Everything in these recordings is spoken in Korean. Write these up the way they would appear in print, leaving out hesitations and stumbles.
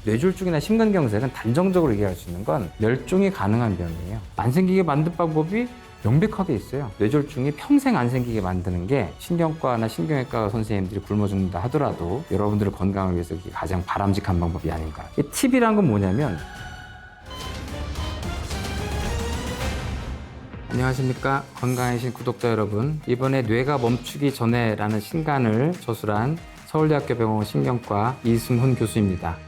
뇌졸중이나 심근경색은 단정적으로 얘기할 수 있는 건 멸종이 가능한 병이에요. 안 생기게 만든 방법이 명백하게 있어요. 뇌졸중이 평생 안 생기게 만드는 게 신경과나 신경외과 선생님들이 굶어 죽는다 하더라도 여러분들의 건강을 위해서 이게 가장 바람직한 방법이 아닌가. 이 팁이란 건 뭐냐면, 안녕하십니까, 건강해진 구독자 여러분. 이번에 뇌가 멈추기 전에라는 신간을 저술한 서울대학교 병원 신경과 이승훈 교수입니다.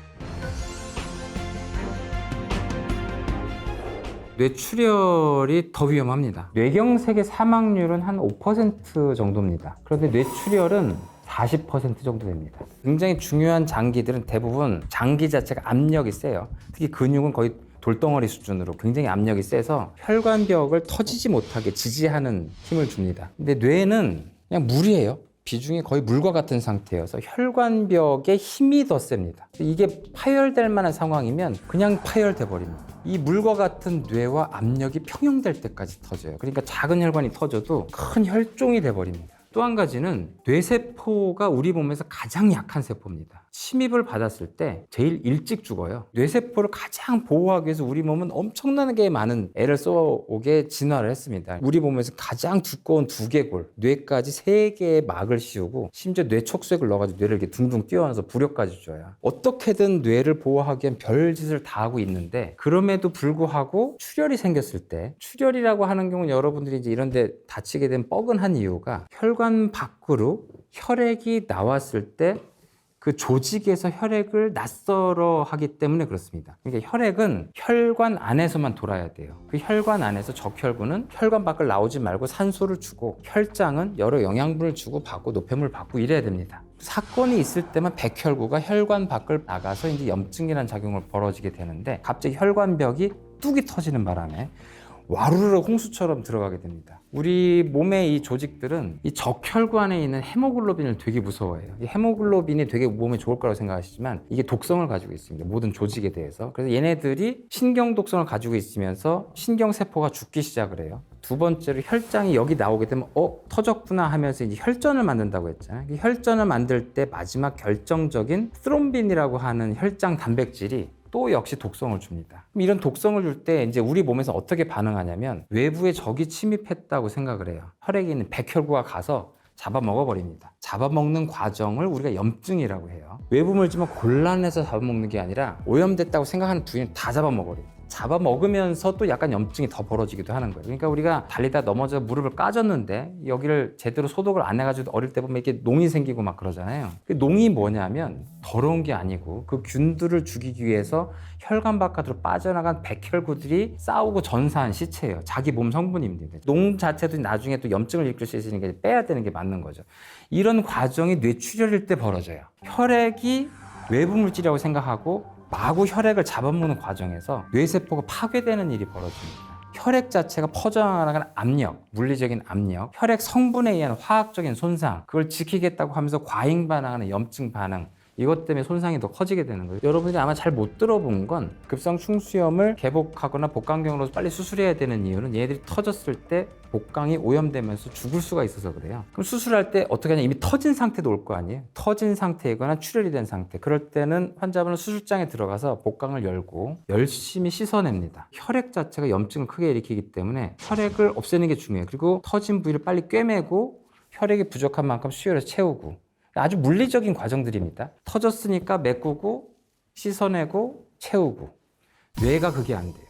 뇌출혈이 더 위험합니다. 뇌경색의 사망률은 한 5% 정도입니다. 그런데 뇌출혈은 40% 정도 됩니다. 굉장히 중요한 장기들은 대부분 장기 자체가 압력이 세요. 특히 근육은 거의 돌덩어리 수준으로 굉장히 압력이 세서 혈관벽을 터지지 못하게 지지하는 힘을 줍니다. 근데 뇌는 그냥 물이에요. 비중이 거의 물과 같은 상태여서 혈관벽에 힘이 더 셉니다. 이게 파열될 만한 상황이면 그냥 파열돼 버립니다. 이 물과 같은 뇌와 압력이 평형될 때까지 터져요. 그러니까 작은 혈관이 터져도 큰 혈종이 돼 버립니다. 또 한 가지는 뇌세포가 우리 몸에서 가장 약한 세포입니다. 침입을 받았을 때 제일 일찍 죽어요. 뇌세포를 가장 보호하기 위해서 우리 몸은 엄청나게 많은 애를 써오게 진화를 했습니다. 우리 몸에서 가장 두꺼운 두개골, 뇌까지 3개의 막을 씌우고 심지어 뇌 척수액을 넣어가지고 뇌를 이렇게 둥둥 띄워놔서 부력까지 줘요. 어떻게든 뇌를 보호하기 위한 별짓을 다 하고 있는데, 그럼에도 불구하고 출혈이 생겼을 때, 출혈이라고 하는 경우는 여러분들이 이제 이런 데 다치게 된 뻐근한 이유가 혈관 밖으로 혈액이 나왔을 때 그 조직에서 혈액을 낯설어 하기 때문에 그렇습니다. 그러니까 혈액은 혈관 안에서만 돌아야 돼요. 그 혈관 안에서 적혈구는 혈관 밖을 나오지 말고 산소를 주고, 혈장은 여러 영양분을 주고 받고 노폐물 받고 이래야 됩니다. 사건이 있을 때만 백혈구가 혈관 밖을 나가서 이제 염증이라는 작용을 벌어지게 되는데, 갑자기 혈관벽이 뚝이 터지는 바람에 와르르 홍수처럼 들어가게 됩니다. 우리 몸의 이 조직들은 이 적혈구 안에 있는 헤모글로빈을 되게 무서워해요. 이 헤모글로빈이 되게 몸에 좋을 거라고 생각하시지만 이게 독성을 가지고 있습니다. 모든 조직에 대해서. 그래서 얘네들이 신경 독성을 가지고 있으면서 신경세포가 죽기 시작을 해요. 두 번째로 혈장이 여기 나오게 되면 터졌구나 하면서 이제 혈전을 만든다고 했잖아요. 이 혈전을 만들 때 마지막 결정적인 스롬빈이라고 하는 혈장 단백질이 또 역시 독성을 줍니다. 이런 독성을 줄 때 이제 우리 몸에서 어떻게 반응하냐면, 외부에 적이 침입했다고 생각을 해요. 혈액에 있는 백혈구가 가서 잡아먹어 버립니다. 잡아먹는 과정을 우리가 염증이라고 해요. 외부 물질만 골라내서 잡아먹는 게 아니라 오염됐다고 생각하는 부위는 다 잡아먹어요. 잡아먹으면서 또 약간 염증이 더 벌어지기도 하는 거예요. 그러니까 우리가 달리다 넘어져 무릎을 까졌는데 여기를 제대로 소독을 안 해가지고 어릴 때 보면 이렇게 농이 생기고 막 그러잖아요. 그 농이 뭐냐면 더러운 게 아니고 그 균들을 죽이기 위해서 혈관 바깥으로 빠져나간 백혈구들이 싸우고 전사한 시체예요. 자기 몸 성분입니다. 농 자체도 나중에 또 염증을 일으킬 수 있으니까 빼야 되는 게 맞는 거죠. 이런 과정이 뇌출혈일 때 벌어져요. 혈액이 외부 물질이라고 생각하고 마구 혈액을 잡아먹는 과정에서 뇌세포가 파괴되는 일이 벌어집니다. 혈액 자체가 퍼져나가는 압력, 물리적인 압력, 혈액 성분에 의한 화학적인 손상, 그걸 지키겠다고 하면서 과잉 반응하는 염증 반응, 이것 때문에 손상이 더 커지게 되는 거예요. 여러분들이 아마 잘 못 들어본 건, 급성 충수염을 개복하거나 복강경으로 빨리 수술해야 되는 이유는 얘들이 터졌을 때 복강이 오염되면서 죽을 수가 있어서 그래요. 그럼 수술할 때 어떻게 하냐, 이미 터진 상태도 올 거 아니에요. 터진 상태이거나 출혈이 된 상태, 그럴 때는 환자분은 수술장에 들어가서 복강을 열고 열심히 씻어냅니다. 혈액 자체가 염증을 크게 일으키기 때문에 혈액을 없애는 게 중요해요. 그리고 터진 부위를 빨리 꿰매고 혈액이 부족한 만큼 수혈해서 채우고, 아주 물리적인 과정들입니다. 터졌으니까 메꾸고 씻어내고 채우고. 뇌가 그게 안 돼요.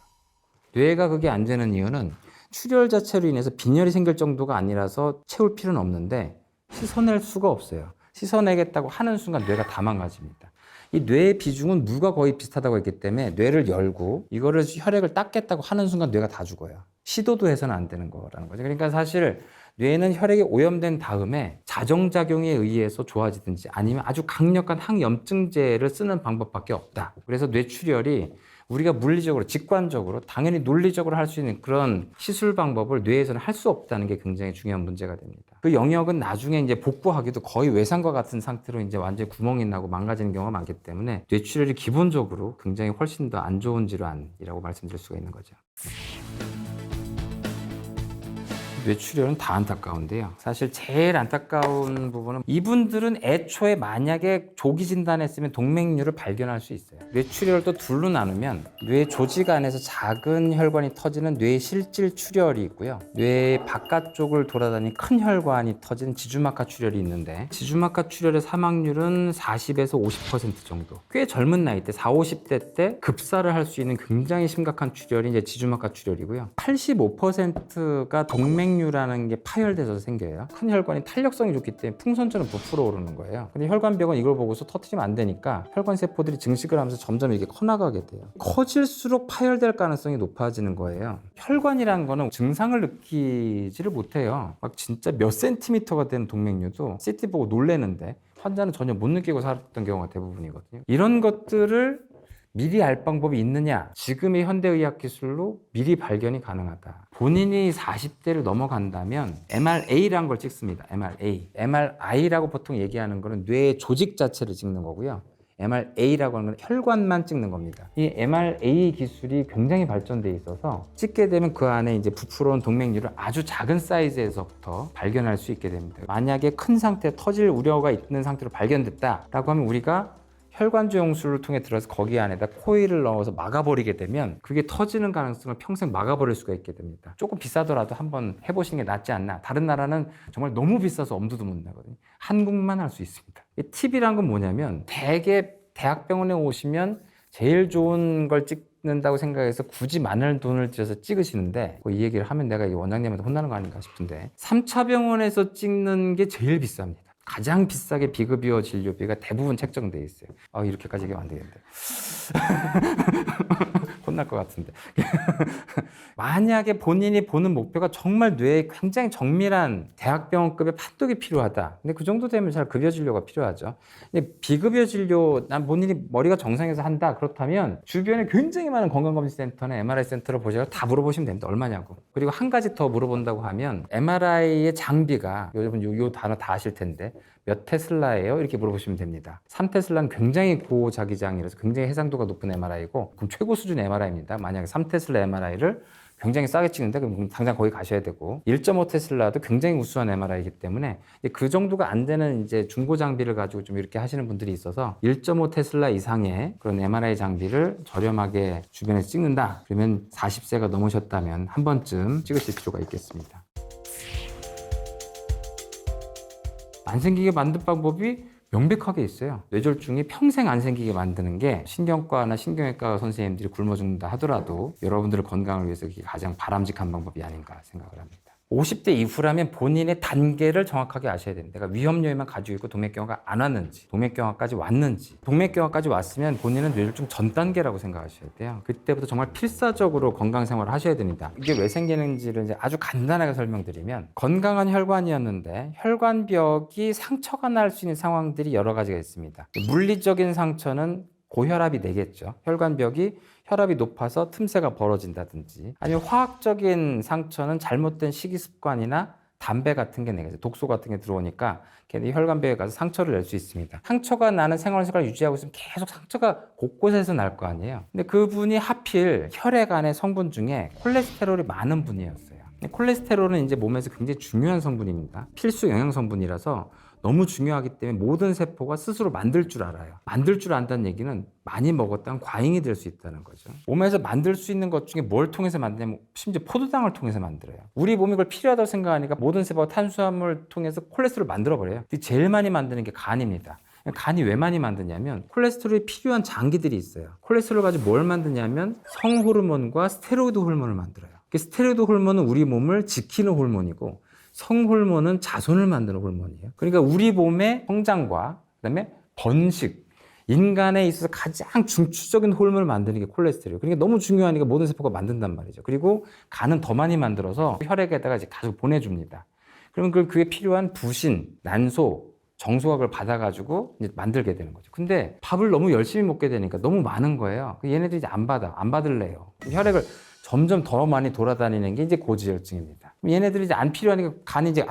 뇌가 그게 안 되는 이유는 출혈 자체로 인해서 빈혈이 생길 정도가 아니라서 채울 필요는 없는데 씻어낼 수가 없어요. 씻어내겠다고 하는 순간 뇌가 다 망가집니다. 이 뇌의 비중은 물과 거의 비슷하다고 했기 때문에 뇌를 열고 이거를 혈액을 닦겠다고 하는 순간 뇌가 다 죽어요. 시도도 해서는 안 되는 거라는 거죠. 그러니까 사실 뇌는 혈액이 오염된 다음에 자정작용에 의해서 좋아지든지 아니면 아주 강력한 항염증제를 쓰는 방법밖에 없다. 그래서 뇌출혈이 우리가 물리적으로, 직관적으로, 당연히 논리적으로 할 수 있는 그런 시술 방법을 뇌에서는 할 수 없다는 게 굉장히 중요한 문제가 됩니다. 그 영역은 나중에 이제 복구하기도 거의 외상과 같은 상태로 이제 완전히 구멍이 나고 망가지는 경우가 많기 때문에 뇌출혈이 기본적으로 굉장히 훨씬 더 안 좋은 질환이라고 말씀드릴 수가 있는 거죠. 뇌출혈은 다 안타까운데요. 사실 제일 안타까운 부분은 이분들은 애초에 만약에 조기 진단했으면 동맥류를 발견할 수 있어요. 뇌출혈을 또 둘로 나누면 뇌 조직 안에서 작은 혈관이 터지는 뇌실질 출혈이 있고요. 뇌 바깥쪽을 돌아다니는 큰 혈관이 터지는 지주막하 출혈이 있는데 지주막하 출혈의 사망률은 40에서 50% 정도. 꽤 젊은 나이 때 40, 50대 때 급사를 할 수 있는 굉장히 심각한 출혈이 이제 지주막하 출혈이고요. 85%가 동맥류라는 게 파열돼서 생겨요. 큰 혈관이 탄력성이 좋기 때문에 풍선처럼 부풀어 오르는 거예요. 근데 혈관벽은 이걸 보고서 터뜨리면 안 되니까 혈관 세포들이 증식을 하면서 점점 이게 커나가게 돼요. 커질수록 파열될 가능성이 높아지는 거예요. 혈관이라는 거는 증상을 느끼지를 못해요. 막 진짜 몇 센티미터가 되는 동맥류도 CT 보고 놀래는데 환자는 전혀 못 느끼고 살았던 경우가 대부분이거든요. 이런 것들을 미리 알 방법이 있느냐? 지금의 현대의학 기술로 미리 발견이 가능하다. 본인이 40대를 넘어간다면 MRA라는 걸 찍습니다. MRA. MRI라고 보통 얘기하는 거는 뇌의 조직 자체를 찍는 거고요. MRA라고 하는 건 혈관만 찍는 겁니다. 이 MRA 기술이 굉장히 발전돼 있어서 찍게 되면 그 안에 이제 부풀어온 동맥류를 아주 작은 사이즈에서부터 발견할 수 있게 됩니다. 만약에 큰 상태, 터질 우려가 있는 상태로 발견됐다라고 하면 우리가 혈관주 용술을 통해 들어서 거기 안에다 코일을 넣어서 막아버리게 되면 그게 터지는 가능성을 평생 막아버릴 수가 있게 됩니다. 조금 비싸더라도 한번 해보시는 게 낫지 않나. 다른 나라는 정말 너무 비싸서 엄두도 못 나거든요. 한국만 할 수 있습니다. 이 팁이란 건 뭐냐면 대개 대학병원에 오시면 제일 좋은 걸 찍는다고 생각해서 굳이 많은 돈을 들여서 찍으시는데 이 얘기를 하면 내가 원장님한테 혼나는 거 아닌가 싶은데 3차 병원에서 찍는 게 제일 비쌉니다. 가장 비싸게 비급여 진료비가 대부분 책정돼 있어요. 이렇게까지 얘기하면 안 되겠는데. 혼날 것 같은데. 만약에 본인이 보는 목표가 정말 뇌에 굉장히 정밀한 대학병원급의 판독이 필요하다. 근데 그 정도 되면 잘 급여 진료가 필요하죠. 근데 비급여 진료, 난 본인이 머리가 정상에서 한다. 그렇다면 주변에 굉장히 많은 건강검진센터나 MRI 센터를 보셔서 다 물어보시면 됩니다. 얼마냐고. 그리고 한 가지 더 물어본다고 하면 MRI의 장비가 여러분 요 단어 다 아실 텐데 몇 테슬라예요? 이렇게 물어보시면 됩니다. 3테슬라는 굉장히 고자기장이라서 굉장히 해상도가 높은 MRI고 그럼 최고 수준 MRI입니다. 만약에 3테슬라 MRI를 굉장히 싸게 찍는데 그럼 당장 거기 가셔야 되고 1.5테슬라도 굉장히 우수한 MRI이기 때문에 그 정도가 안 되는 이제 중고 장비를 가지고 좀 이렇게 하시는 분들이 있어서 1.5테슬라 이상의 그런 MRI 장비를 저렴하게 주변에서 찍는다. 그러면 40세가 넘으셨다면 한 번쯤 찍으실 필요가 있겠습니다. 안 생기게 만든 방법이 명백하게 있어요. 뇌졸중이 평생 안 생기게 만드는 게 신경과나 신경외과 선생님들이 굶어 죽는다 하더라도 여러분들의 건강을 위해서 그게 가장 바람직한 방법이 아닌가 생각을 합니다. 50대 이후라면 본인의 단계를 정확하게 아셔야 됩니다. 내가 위험요인만 가지고 있고 동맥경화가 안 왔는지, 동맥경화까지 왔는지, 동맥경화까지 왔으면 본인은 뇌졸중 전 단계라고 생각하셔야 돼요. 그때부터 정말 필사적으로 건강생활을 하셔야 됩니다. 이게 왜 생기는지를 이제 아주 간단하게 설명드리면 건강한 혈관이었는데 혈관벽이 상처가 날 수 있는 상황들이 여러 가지가 있습니다. 물리적인 상처는 고혈압이 되겠죠. 혈관벽이 혈압이 높아서 틈새가 벌어진다든지 아니면 화학적인 상처는 잘못된 식이습관이나 담배 같은 게 내겠죠. 독소 같은 게 들어오니까 걔네들이 혈관벽에 가서 상처를 낼 수 있습니다. 상처가 나는 생활습관을 유지하고 있으면 계속 상처가 곳곳에서 날 거 아니에요. 근데 그분이 하필 혈액 안에 성분 중에 콜레스테롤이 많은 분이었어요. 콜레스테롤은 이제 몸에서 굉장히 중요한 성분입니다. 필수 영양 성분이라서 너무 중요하기 때문에 모든 세포가 스스로 만들 줄 알아요. 만들 줄 안다는 얘기는 많이 먹었다면 과잉이 될 수 있다는 거죠. 몸에서 만들 수 있는 것 중에 뭘 통해서 만드냐면 심지어 포도당을 통해서 만들어요. 우리 몸이 그걸 필요하다고 생각하니까 모든 세포가 탄수화물을 통해서 콜레스테롤을 만들어버려요. 근데 제일 많이 만드는 게 간입니다. 간이 왜 많이 만드냐면 콜레스테롤이 필요한 장기들이 있어요. 콜레스테롤 가지고 뭘 만드냐면 성호르몬과 스테로이드 호르몬을 만들어요. 스테로이드 호르몬은 우리 몸을 지키는 호르몬이고 성호르몬은 자손을 만드는 호르몬이에요. 그러니까 우리 몸의 성장과 그다음에 번식, 인간에 있어서 가장 중추적인 호르몬을 만드는 게 콜레스테롤이에요. 그러니까 너무 중요하니까 모든 세포가 만든단 말이죠. 그리고 간은 더 많이 만들어서 혈액에다가 이제 계속 보내줍니다. 그러면 그게 필요한 부신, 난소, 정소가 그걸 받아가지고 이제 만들게 되는 거죠. 근데 밥을 너무 열심히 먹게 되니까 너무 많은 거예요. 얘네들이 이제 안 받을래요. 혈액을 점점 더 많이 돌아다니는 게 이제 고지혈증입니다. 얘네들이 이제 안 필요하니까 간이 이제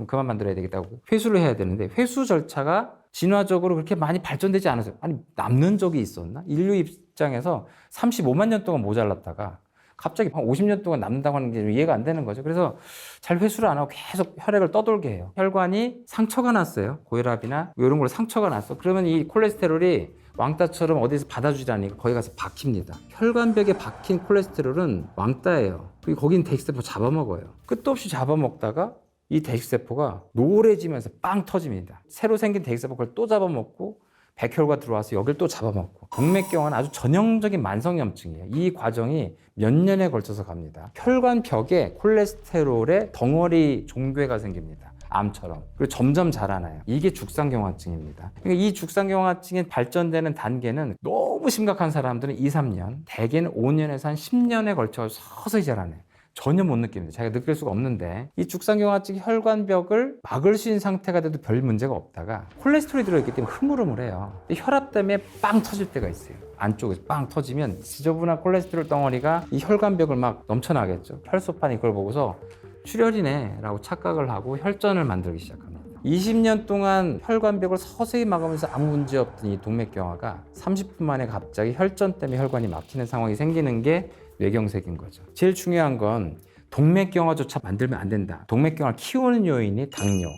그만 만들어야 되겠다고 회수를 해야 되는데 회수 절차가 진화적으로 그렇게 많이 발전되지 않았어요. 아니 남는 적이 있었나? 인류 입장에서 35만 년 동안 모자랐다가 갑자기 한 50년 동안 남는다고 하는 게 이해가 안 되는 거죠. 그래서 잘 회수를 안 하고 계속 혈액을 떠돌게 해요. 혈관이 상처가 났어요. 고혈압이나 이런 걸로 상처가 났어. 그러면 이 콜레스테롤이 왕따처럼 어디서 받아주지 않으니까 거기 가서 박힙니다. 혈관벽에 박힌 콜레스테롤은 왕따예요. 그리고 거긴 대식세포 잡아먹어요. 끝도 없이 잡아먹다가 이 대식세포가 노래지면서 빵 터집니다. 새로 생긴 대식세포 그걸 또 잡아먹고 백혈과 들어와서 여길 또 잡아먹고. 동맥경화는 아주 전형적인 만성염증이에요. 이 과정이 몇 년에 걸쳐서 갑니다. 혈관벽에 콜레스테롤의 덩어리 종괴가 생깁니다. 암처럼. 그리고 점점 자라나요. 이게 죽상경화증입니다. 그러니까 이 죽상경화증이 발전되는 단계는 너무 심각한 사람들은 2, 3년, 대개는 5년에서 한 10년에 걸쳐 서서히 자라나요. 전혀 못 느낍니다. 자기가 느낄 수가 없는데 이 죽상경화증이 혈관벽을 막을 수 있는 상태가 돼도 별 문제가 없다가 콜레스테롤이 들어있기 때문에 흐물흐물해요. 혈압 때문에 빵 터질 때가 있어요. 안쪽에서 빵 터지면 지저분한 콜레스테롤 덩어리가 이 혈관벽을 막 넘쳐나겠죠. 혈소판이 이걸 보고서 출혈이네 라고 착각을 하고 혈전을 만들기 시작합니다. 20년 동안 혈관벽을 서서히 막으면서 아무 문제 없던 이 동맥경화가 30분 만에 갑자기 혈전 때문에 혈관이 막히는 상황이 생기는 게 뇌경색인 거죠. 제일 중요한 건 동맥경화조차 만들면 안 된다. 동맥경화를 키우는 요인이 당뇨,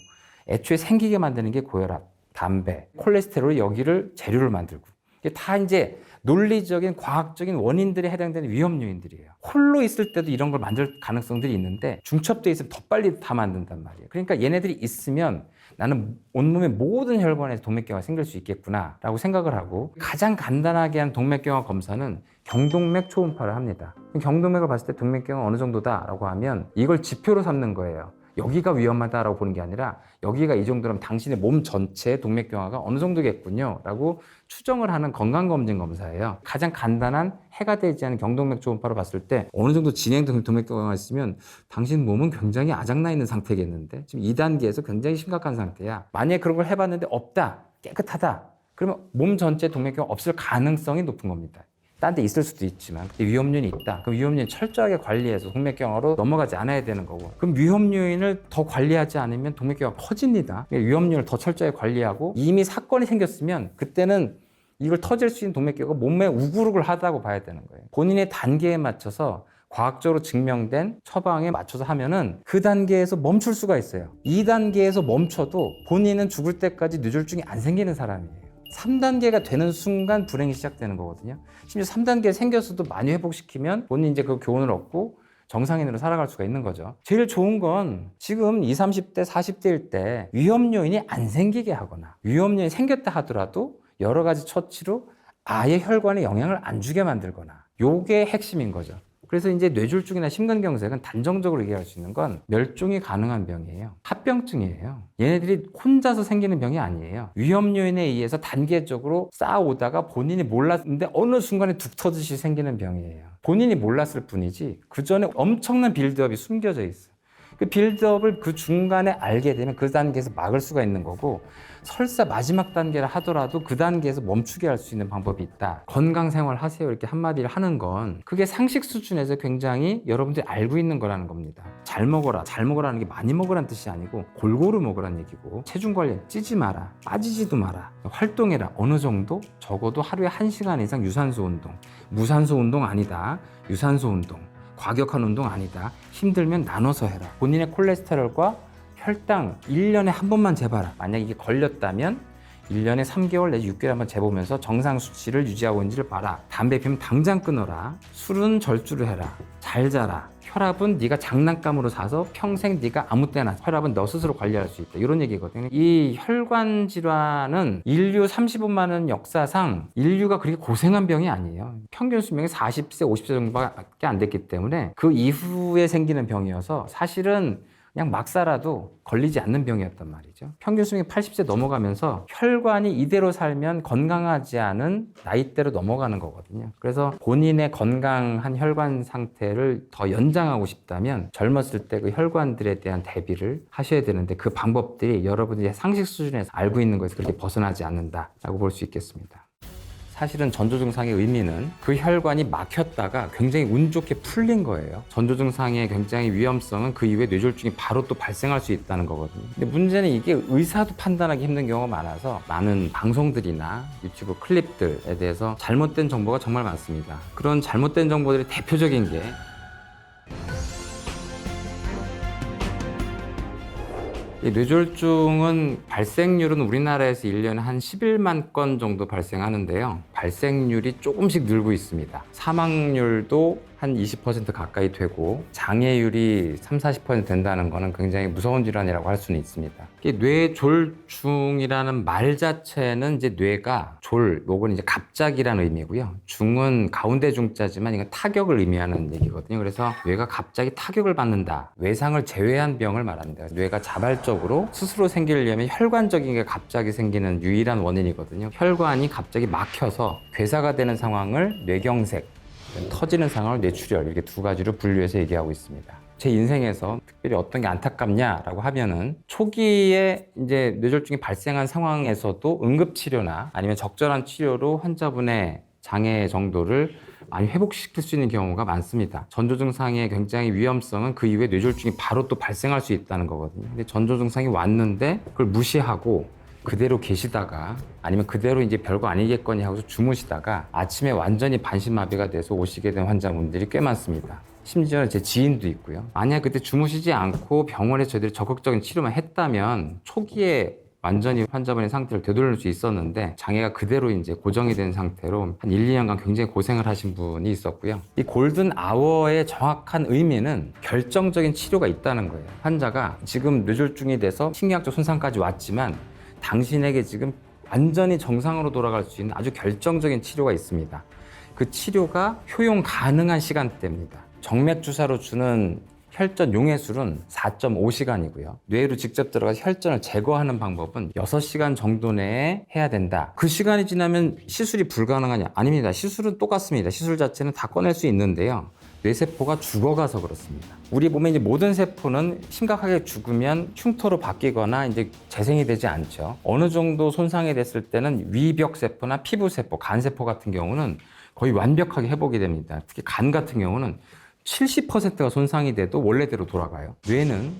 애초에 생기게 만드는 게 고혈압, 담배, 콜레스테롤이 여기를 재료를 만들고 이게 다 이제 논리적인 과학적인 원인들에 해당되는 위험 요인들이에요. 홀로 있을 때도 이런 걸 만들 가능성들이 있는데 중첩돼 있으면 더 빨리 다 만든단 말이에요. 그러니까 얘네들이 있으면 나는 온몸의 모든 혈관에서 동맥경화가 생길 수 있겠구나 라고 생각을 하고 가장 간단하게 한 동맥경화 검사는 경동맥 초음파를 합니다. 경동맥을 봤을 때 동맥경화 어느 정도다 라고 하면 이걸 지표로 삼는 거예요. 여기가 위험하다라고 보는 게 아니라 여기가 이 정도라면 당신의 몸 전체의 동맥경화가 어느 정도겠군요 라고 추정을 하는 건강검진 검사예요. 가장 간단한 해가 되지 않은 경동맥 초음파로 봤을 때 어느 정도 진행된 동맥경화가 있으면 당신 몸은 굉장히 아작나 있는 상태겠는데 지금 2단계에서 굉장히 심각한 상태야. 만약에 그런 걸 해봤는데 없다, 깨끗하다, 그러면 몸 전체에 동맥경화 없을 가능성이 높은 겁니다. 딴 데 있을 수도 있지만 위험 요인이 있다. 그럼 위험 요인 철저하게 관리해서 동맥경화로 넘어가지 않아야 되는 거고, 그럼 위험 요인을 더 관리하지 않으면 동맥경화가 커집니다. 위험 요인을 더 철저하게 관리하고 이미 사건이 생겼으면 그때는 이걸 터질 수 있는 동맥경화가 몸에 우구르글 하다고 봐야 되는 거예요. 본인의 단계에 맞춰서 과학적으로 증명된 처방에 맞춰서 하면은 그 단계에서 멈출 수가 있어요. 2단계에서 멈춰도 본인은 죽을 때까지 뇌졸중이 안 생기는 사람이에요. 3단계가 되는 순간 불행이 시작되는 거거든요. 심지어 3단계 생겼어도 많이 회복시키면 본인이 이제 그 교훈을 얻고 정상인으로 살아갈 수가 있는 거죠. 제일 좋은 건 지금 20, 30대, 40대일 때 위험 요인이 안 생기게 하거나 위험 요인이 생겼다 하더라도 여러 가지 처치로 아예 혈관에 영향을 안 주게 만들거나, 요게 핵심인 거죠. 그래서 이제 뇌졸중이나 심근경색은 단정적으로 얘기할 수 있는 건 멸종이 가능한 병이에요. 합병증이에요. 얘네들이 혼자서 생기는 병이 아니에요. 위험 요인에 의해서 단계적으로 쌓아오다가 본인이 몰랐는데 어느 순간에 툭 터지듯이 생기는 병이에요. 본인이 몰랐을 뿐이지 그 전에 엄청난 빌드업이 숨겨져 있어요. 그 빌드업을 그 중간에 알게 되면 그 단계에서 막을 수가 있는 거고, 설사 마지막 단계를 하더라도 그 단계에서 멈추게 할 수 있는 방법이 있다. 건강생활 하세요 이렇게 한마디를 하는 건 그게 상식 수준에서 굉장히 여러분들이 알고 있는 거라는 겁니다. 잘 먹어라. 잘 먹으라는 게 많이 먹으라는 뜻이 아니고 골고루 먹으라는 얘기고, 체중 관리 찌지 마라, 빠지지도 마라, 활동해라. 어느 정도 적어도 하루에 1시간 이상 유산소 운동. 무산소 운동 아니다, 유산소 운동. 과격한 운동 아니다. 힘들면 나눠서 해라. 본인의 콜레스테롤과 혈당 1년에 한 번만 재봐라. 만약 이게 걸렸다면 1년에 3개월 내지 6개월 한번 재보면서 정상 수치를 유지하고 있는지를 봐라. 담배 피우면 당장 끊어라. 술은 절주를 해라. 잘 자라. 혈압은 네가 장난감으로 사서 평생 네가 아무 때나 혈압은 너 스스로 관리할 수 있다. 이런 얘기거든요. 이 혈관 질환은 인류 35만 년 역사상 인류가 그렇게 고생한 병이 아니에요. 평균 수명이 40세, 50세 정도밖에 안 됐기 때문에 그 이후에 생기는 병이어서 사실은 그냥 막 살아도 걸리지 않는 병이었단 말이죠. 평균 수명이 80세 넘어가면서 혈관이 이대로 살면 건강하지 않은 나이대로 넘어가는 거거든요. 그래서 본인의 건강한 혈관 상태를 더 연장하고 싶다면 젊었을 때 그 혈관들에 대한 대비를 하셔야 되는데, 그 방법들이 여러분들이 상식 수준에서 알고 있는 것에서 그렇게 벗어나지 않는다라고 볼 수 있겠습니다. 사실은 전조증상의 의미는 그 혈관이 막혔다가 굉장히 운 좋게 풀린 거예요. 전조증상의 굉장히 위험성은 그 이후에 뇌졸중이 바로 또 발생할 수 있다는 거거든요. 근데 문제는 이게 의사도 판단하기 힘든 경우가 많아서 많은 방송들이나 유튜브 클립들에 대해서 잘못된 정보가 정말 많습니다. 그런 잘못된 정보들의 대표적인 게 이 뇌졸중은 발생률은 우리나라에서 1년에 한 11만 건 정도 발생하는데요. 발생률이 조금씩 늘고 있습니다. 사망률도 한 20% 가까이 되고 장애율이 30-40% 된다는 것은 굉장히 무서운 질환이라고 할 수는 있습니다. 뇌졸중이라는 말 자체는 이제 뇌가 요건 이제 갑작이라는 의미고요. 중은 가운데 중자지만 이건 타격을 의미하는 얘기거든요. 그래서 뇌가 갑자기 타격을 받는다. 외상을 제외한 병을 말합니다. 뇌가 자발적으로 스스로 생기려면 혈관적인 게 갑자기 생기는 유일한 원인이거든요. 혈관이 갑자기 막혀서 괴사가 되는 상황을 뇌경색, 터지는 상황을 뇌출혈, 이렇게 두 가지로 분류해서 얘기하고 있습니다. 제 인생에서 특별히 어떤 게 안타깝냐라고 하면은 초기에 이제 뇌졸중이 발생한 상황에서도 응급치료나 아니면 적절한 치료로 환자분의 장애 정도를 많이 회복시킬 수 있는 경우가 많습니다. 전조증상의 굉장히 위험성은 그 이후에 뇌졸중이 바로 또 발생할 수 있다는 거거든요. 근데 전조증상이 왔는데 그걸 무시하고 그대로 계시다가 아니면 그대로 이제 별거 아니겠거니 하고서 주무시다가 아침에 완전히 반신마비가 돼서 오시게 된 환자분들이 꽤 많습니다. 심지어 제 지인도 있고요. 만약 그때 주무시지 않고 병원에 저희들이 적극적인 치료만 했다면 초기에 완전히 환자분의 상태를 되돌릴 수 있었는데 장애가 그대로 이제 고정이 된 상태로 한 1, 2년간 굉장히 고생을 하신 분이 있었고요. 이 골든 아워의 정확한 의미는 결정적인 치료가 있다는 거예요. 환자가 지금 뇌졸중이 돼서 신경학적 손상까지 왔지만 당신에게 지금 완전히 정상으로 돌아갈 수 있는 아주 결정적인 치료가 있습니다. 그 치료가 효용 가능한 시간대입니다. 정맥 주사로 주는 혈전 용해술은 4.5시간이고요. 뇌로 직접 들어가서 혈전을 제거하는 방법은 6시간 정도 내에 해야 된다. 그 시간이 지나면 시술이 불가능하냐? 아닙니다. 시술은 똑같습니다. 시술 자체는 다 꺼낼 수 있는데요. 뇌세포가 죽어가서 그렇습니다. 우리 몸의 이제 모든 세포는 심각하게 죽으면 흉터로 바뀌거나 이제 재생이 되지 않죠. 어느 정도 손상이 됐을 때는 위벽세포나 피부세포, 간세포 같은 경우는 거의 완벽하게 회복이 됩니다. 특히 간 같은 경우는 70%가 손상이 돼도 원래대로 돌아가요. 뇌는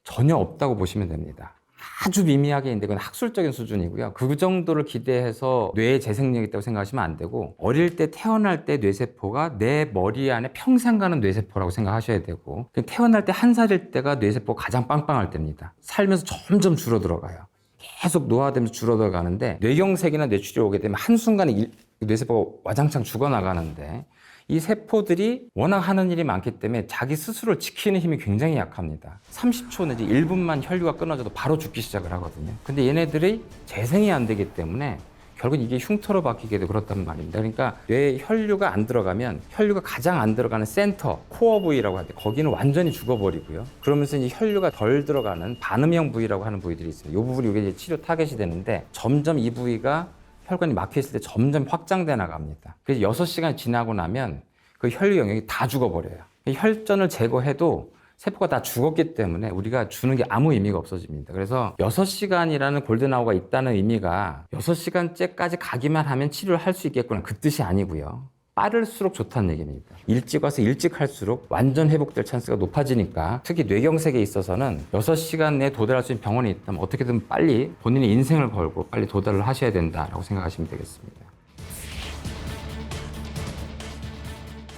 전혀 없다고 보시면 됩니다. 아주 미미하게 있는데 그건 학술적인 수준이고요. 그 정도를 기대해서 뇌에 재생력이 있다고 생각하시면 안 되고 어릴 때 태어날 때 뇌세포가 내 머리 안에 평생 가는 뇌세포라고 생각하셔야 되고 태어날 때 1살일 때가 뇌세포가 가장 빵빵할 때입니다. 살면서 점점 줄어들어가요. 계속 노화되면서 줄어들어가는데 뇌경색이나 뇌출혈이 오게 되면 한순간에 뇌세포가 와장창 죽어나가는데 이 세포들이 워낙 하는 일이 많기 때문에 자기 스스로를 지키는 힘이 굉장히 약합니다. 30초 내지 1분만 혈류가 끊어져도 바로 죽기 시작을 하거든요. 근데 얘네들이 재생이 안 되기 때문에 결국 이게 흉터로 바뀌게도 그렇단 말입니다. 그러니까 뇌에 혈류가 안 들어가면 혈류가 가장 안 들어가는 센터, 코어 부위라고 하는데 거기는 완전히 죽어버리고요. 그러면서 이제 혈류가 덜 들어가는 반음형 부위라고 하는 부위들이 있습니다. 이 부분이 이게 이제 치료 타겟이 되는데 점점 이 부위가 혈관이 막혀있을 때 점점 확장돼 나갑니다. 그래서 6시간 지나고 나면 그 혈류 영역이 다 죽어버려요. 혈전을 제거해도 세포가 다 죽었기 때문에 우리가 주는 게 아무 의미가 없어집니다. 그래서 6시간이라는 골든아워가 있다는 의미가 6시간째까지 가기만 하면 치료를 할 수 있겠구나 그 뜻이 아니고요. 빠를수록 좋다는 얘기입니다. 일찍 와서 일찍 할수록 완전 회복될 찬스가 높아지니까 특히 뇌경색에 있어서는 6시간 내에 도달할 수 있는 병원이 있다면 어떻게든 빨리 본인의 인생을 걸고 빨리 도달을 하셔야 된다라고 생각하시면 되겠습니다.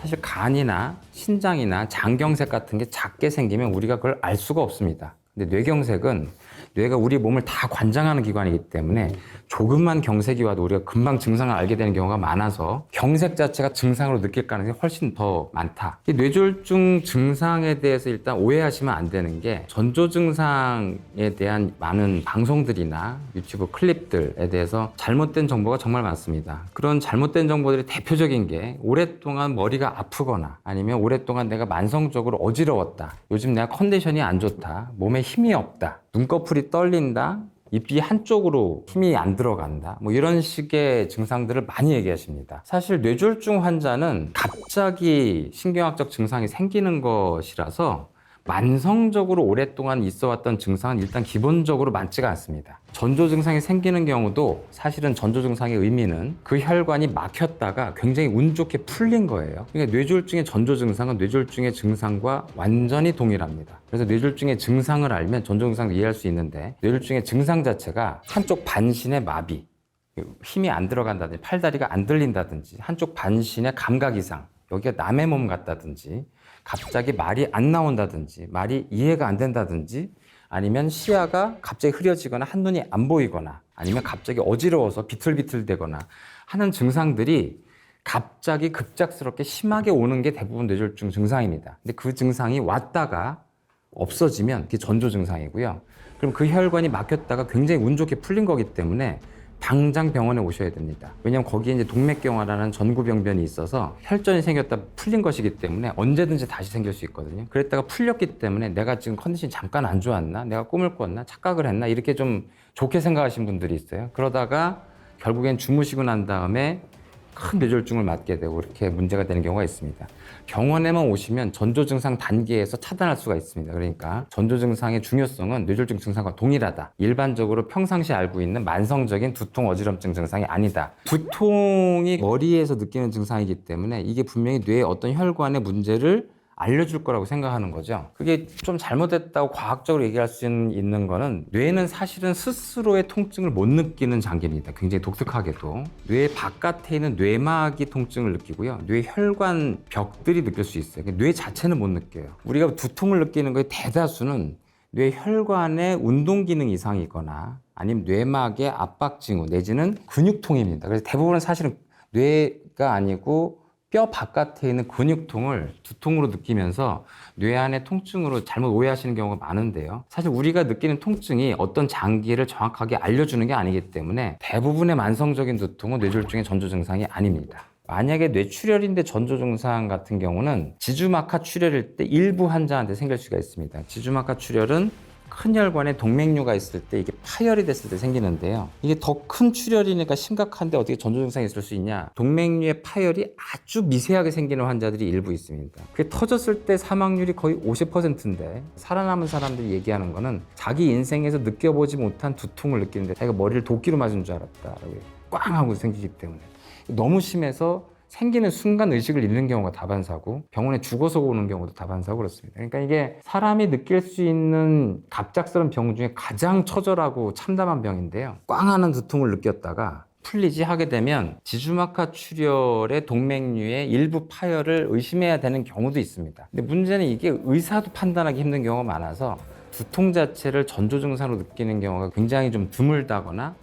사실 간이나 신장이나 장경색 같은 게 작게 생기면 우리가 그걸 알 수가 없습니다. 근데 뇌경색은 뇌가 우리 몸을 다 관장하는 기관이기 때문에 조금만 경색이 와도 우리가 금방 증상을 알게 되는 경우가 많아서 경색 자체가 증상으로 느낄 가능성이 훨씬 더 많다. 이 뇌졸중 증상에 대해서 일단 오해하시면 안 되는 게 전조 증상에 대한 많은 방송들이나 유튜브 클립들에 대해서 잘못된 정보가 정말 많습니다. 그런 잘못된 정보들이 대표적인 게 오랫동안 머리가 아프거나 아니면 오랫동안 내가 만성적으로 어지러웠다. 요즘 내가 컨디션이 안 좋다. 몸에 힘이 없다. 눈꺼풀이 떨린다. 입이 한쪽으로 힘이 안 들어간다. 뭐 이런 식의 증상들을 많이 얘기하십니다. 사실 뇌졸중 환자는 갑자기 신경학적 증상이 생기는 것이라서 만성적으로 오랫동안 있어왔던 증상은 일단 기본적으로 많지가 않습니다. 전조 증상이 생기는 경우도 사실은 전조 증상의 의미는 그 혈관이 막혔다가 굉장히 운 좋게 풀린 거예요. 그러니까 뇌졸중의 전조 증상은 뇌졸중의 증상과 완전히 동일합니다. 그래서 뇌졸중의 증상을 알면 전조 증상도 이해할 수 있는데 뇌졸중의 증상 자체가 한쪽 반신의 마비, 힘이 안 들어간다든지 팔다리가 안 들린다든지 한쪽 반신의 감각 이상, 여기가 남의 몸 같다든지 갑자기 말이 안 나온다든지 말이 이해가 안 된다든지 아니면 시야가 갑자기 흐려지거나 한눈이 안 보이거나 아니면 갑자기 어지러워서 비틀비틀대거나 하는 증상들이 갑자기 급작스럽게 심하게 오는 게 대부분 뇌졸중 증상입니다. 근데 그 증상이 왔다가 없어지면 그게 전조 증상이고요. 그럼 그 혈관이 막혔다가 굉장히 운 좋게 풀린 거기 때문에 당장 병원에 오셔야 됩니다. 왜냐하면 거기에 이제 동맥경화라는 전구병변이 있어서 혈전이 생겼다 풀린 것이기 때문에 언제든지 다시 생길 수 있거든요. 그랬다가 풀렸기 때문에 내가 지금 컨디션이 잠깐 안 좋았나? 내가 꿈을 꿨나? 착각을 했나? 이렇게 좀 좋게 생각하시는 분들이 있어요. 그러다가 결국엔 주무시고 난 다음에 큰 뇌졸중을 맞게 되고 이렇게 문제가 되는 경우가 있습니다. 병원에만 오시면 전조 증상 단계에서 차단할 수가 있습니다. 그러니까 전조 증상의 중요성은 뇌졸중 증상과 동일하다. 일반적으로 평상시에 알고 있는 만성적인 두통 어지럼증 증상이 아니다. 두통이 머리에서 느끼는 증상이기 때문에 이게 분명히 뇌의 어떤 혈관의 문제를 알려줄 거라고 생각하는 거죠. 그게 좀 잘못됐다고 과학적으로 얘기할 수 있는 거는 뇌는 사실은 스스로의 통증을 못 느끼는 장기입니다. 굉장히 독특하게도. 뇌 바깥에 있는 뇌막이 통증을 느끼고요. 뇌 혈관 벽들이 느낄 수 있어요. 뇌 자체는 못 느껴요. 우리가 두통을 느끼는 거의 대다수는 뇌 혈관의 운동 기능 이상이 있거나 아니면 뇌막의 압박 징후 내지는 근육통입니다. 그래서 대부분은 사실은 뇌가 아니고 뼈 바깥에 있는 근육통을 두통으로 느끼면서 뇌 안의 통증으로 잘못 오해하시는 경우가 많은데요. 사실 우리가 느끼는 통증이 어떤 장기를 정확하게 알려주는 게 아니기 때문에 대부분의 만성적인 두통은 뇌졸중의 전조 증상이 아닙니다. 만약에 뇌출혈인데 전조 증상 같은 경우는 지주막하 출혈일 때 일부 환자한테 생길 수가 있습니다. 지주막하 출혈은 큰 혈관에 동맥류가 있을 때 이게 파열이 됐을 때 생기는데요. 이게 더 큰 출혈이니까 심각한데 어떻게 전조 증상이 있을 수 있냐? 동맥류의 파열이 아주 미세하게 생기는 환자들이 일부 있습니다. 그게 터졌을 때 사망률이 거의 50%인데 살아남은 사람들이 얘기하는 거는 자기 인생에서 느껴보지 못한 두통을 느끼는데 자기가 머리를 도끼로 맞은 줄 알았다라고 꽝 하고 생기기 때문에 너무 심해서 생기는 순간 의식을 잃는 경우가 다반사고 병원에 죽어서 오는 경우도 다반사고 그렇습니다. 그러니까 이게 사람이 느낄 수 있는 갑작스러운 병 중에 가장 처절하고 참담한 병인데요. 꽝 하는 두통을 느꼈다가 풀리지 하게 되면 지주막하 출혈의 동맥류의 일부 파열을 의심해야 되는 경우도 있습니다. 근데 문제는 이게 의사도 판단하기 힘든 경우가 많아서 두통 자체를 전조 증상으로 느끼는 경우가 굉장히 좀 드물다거나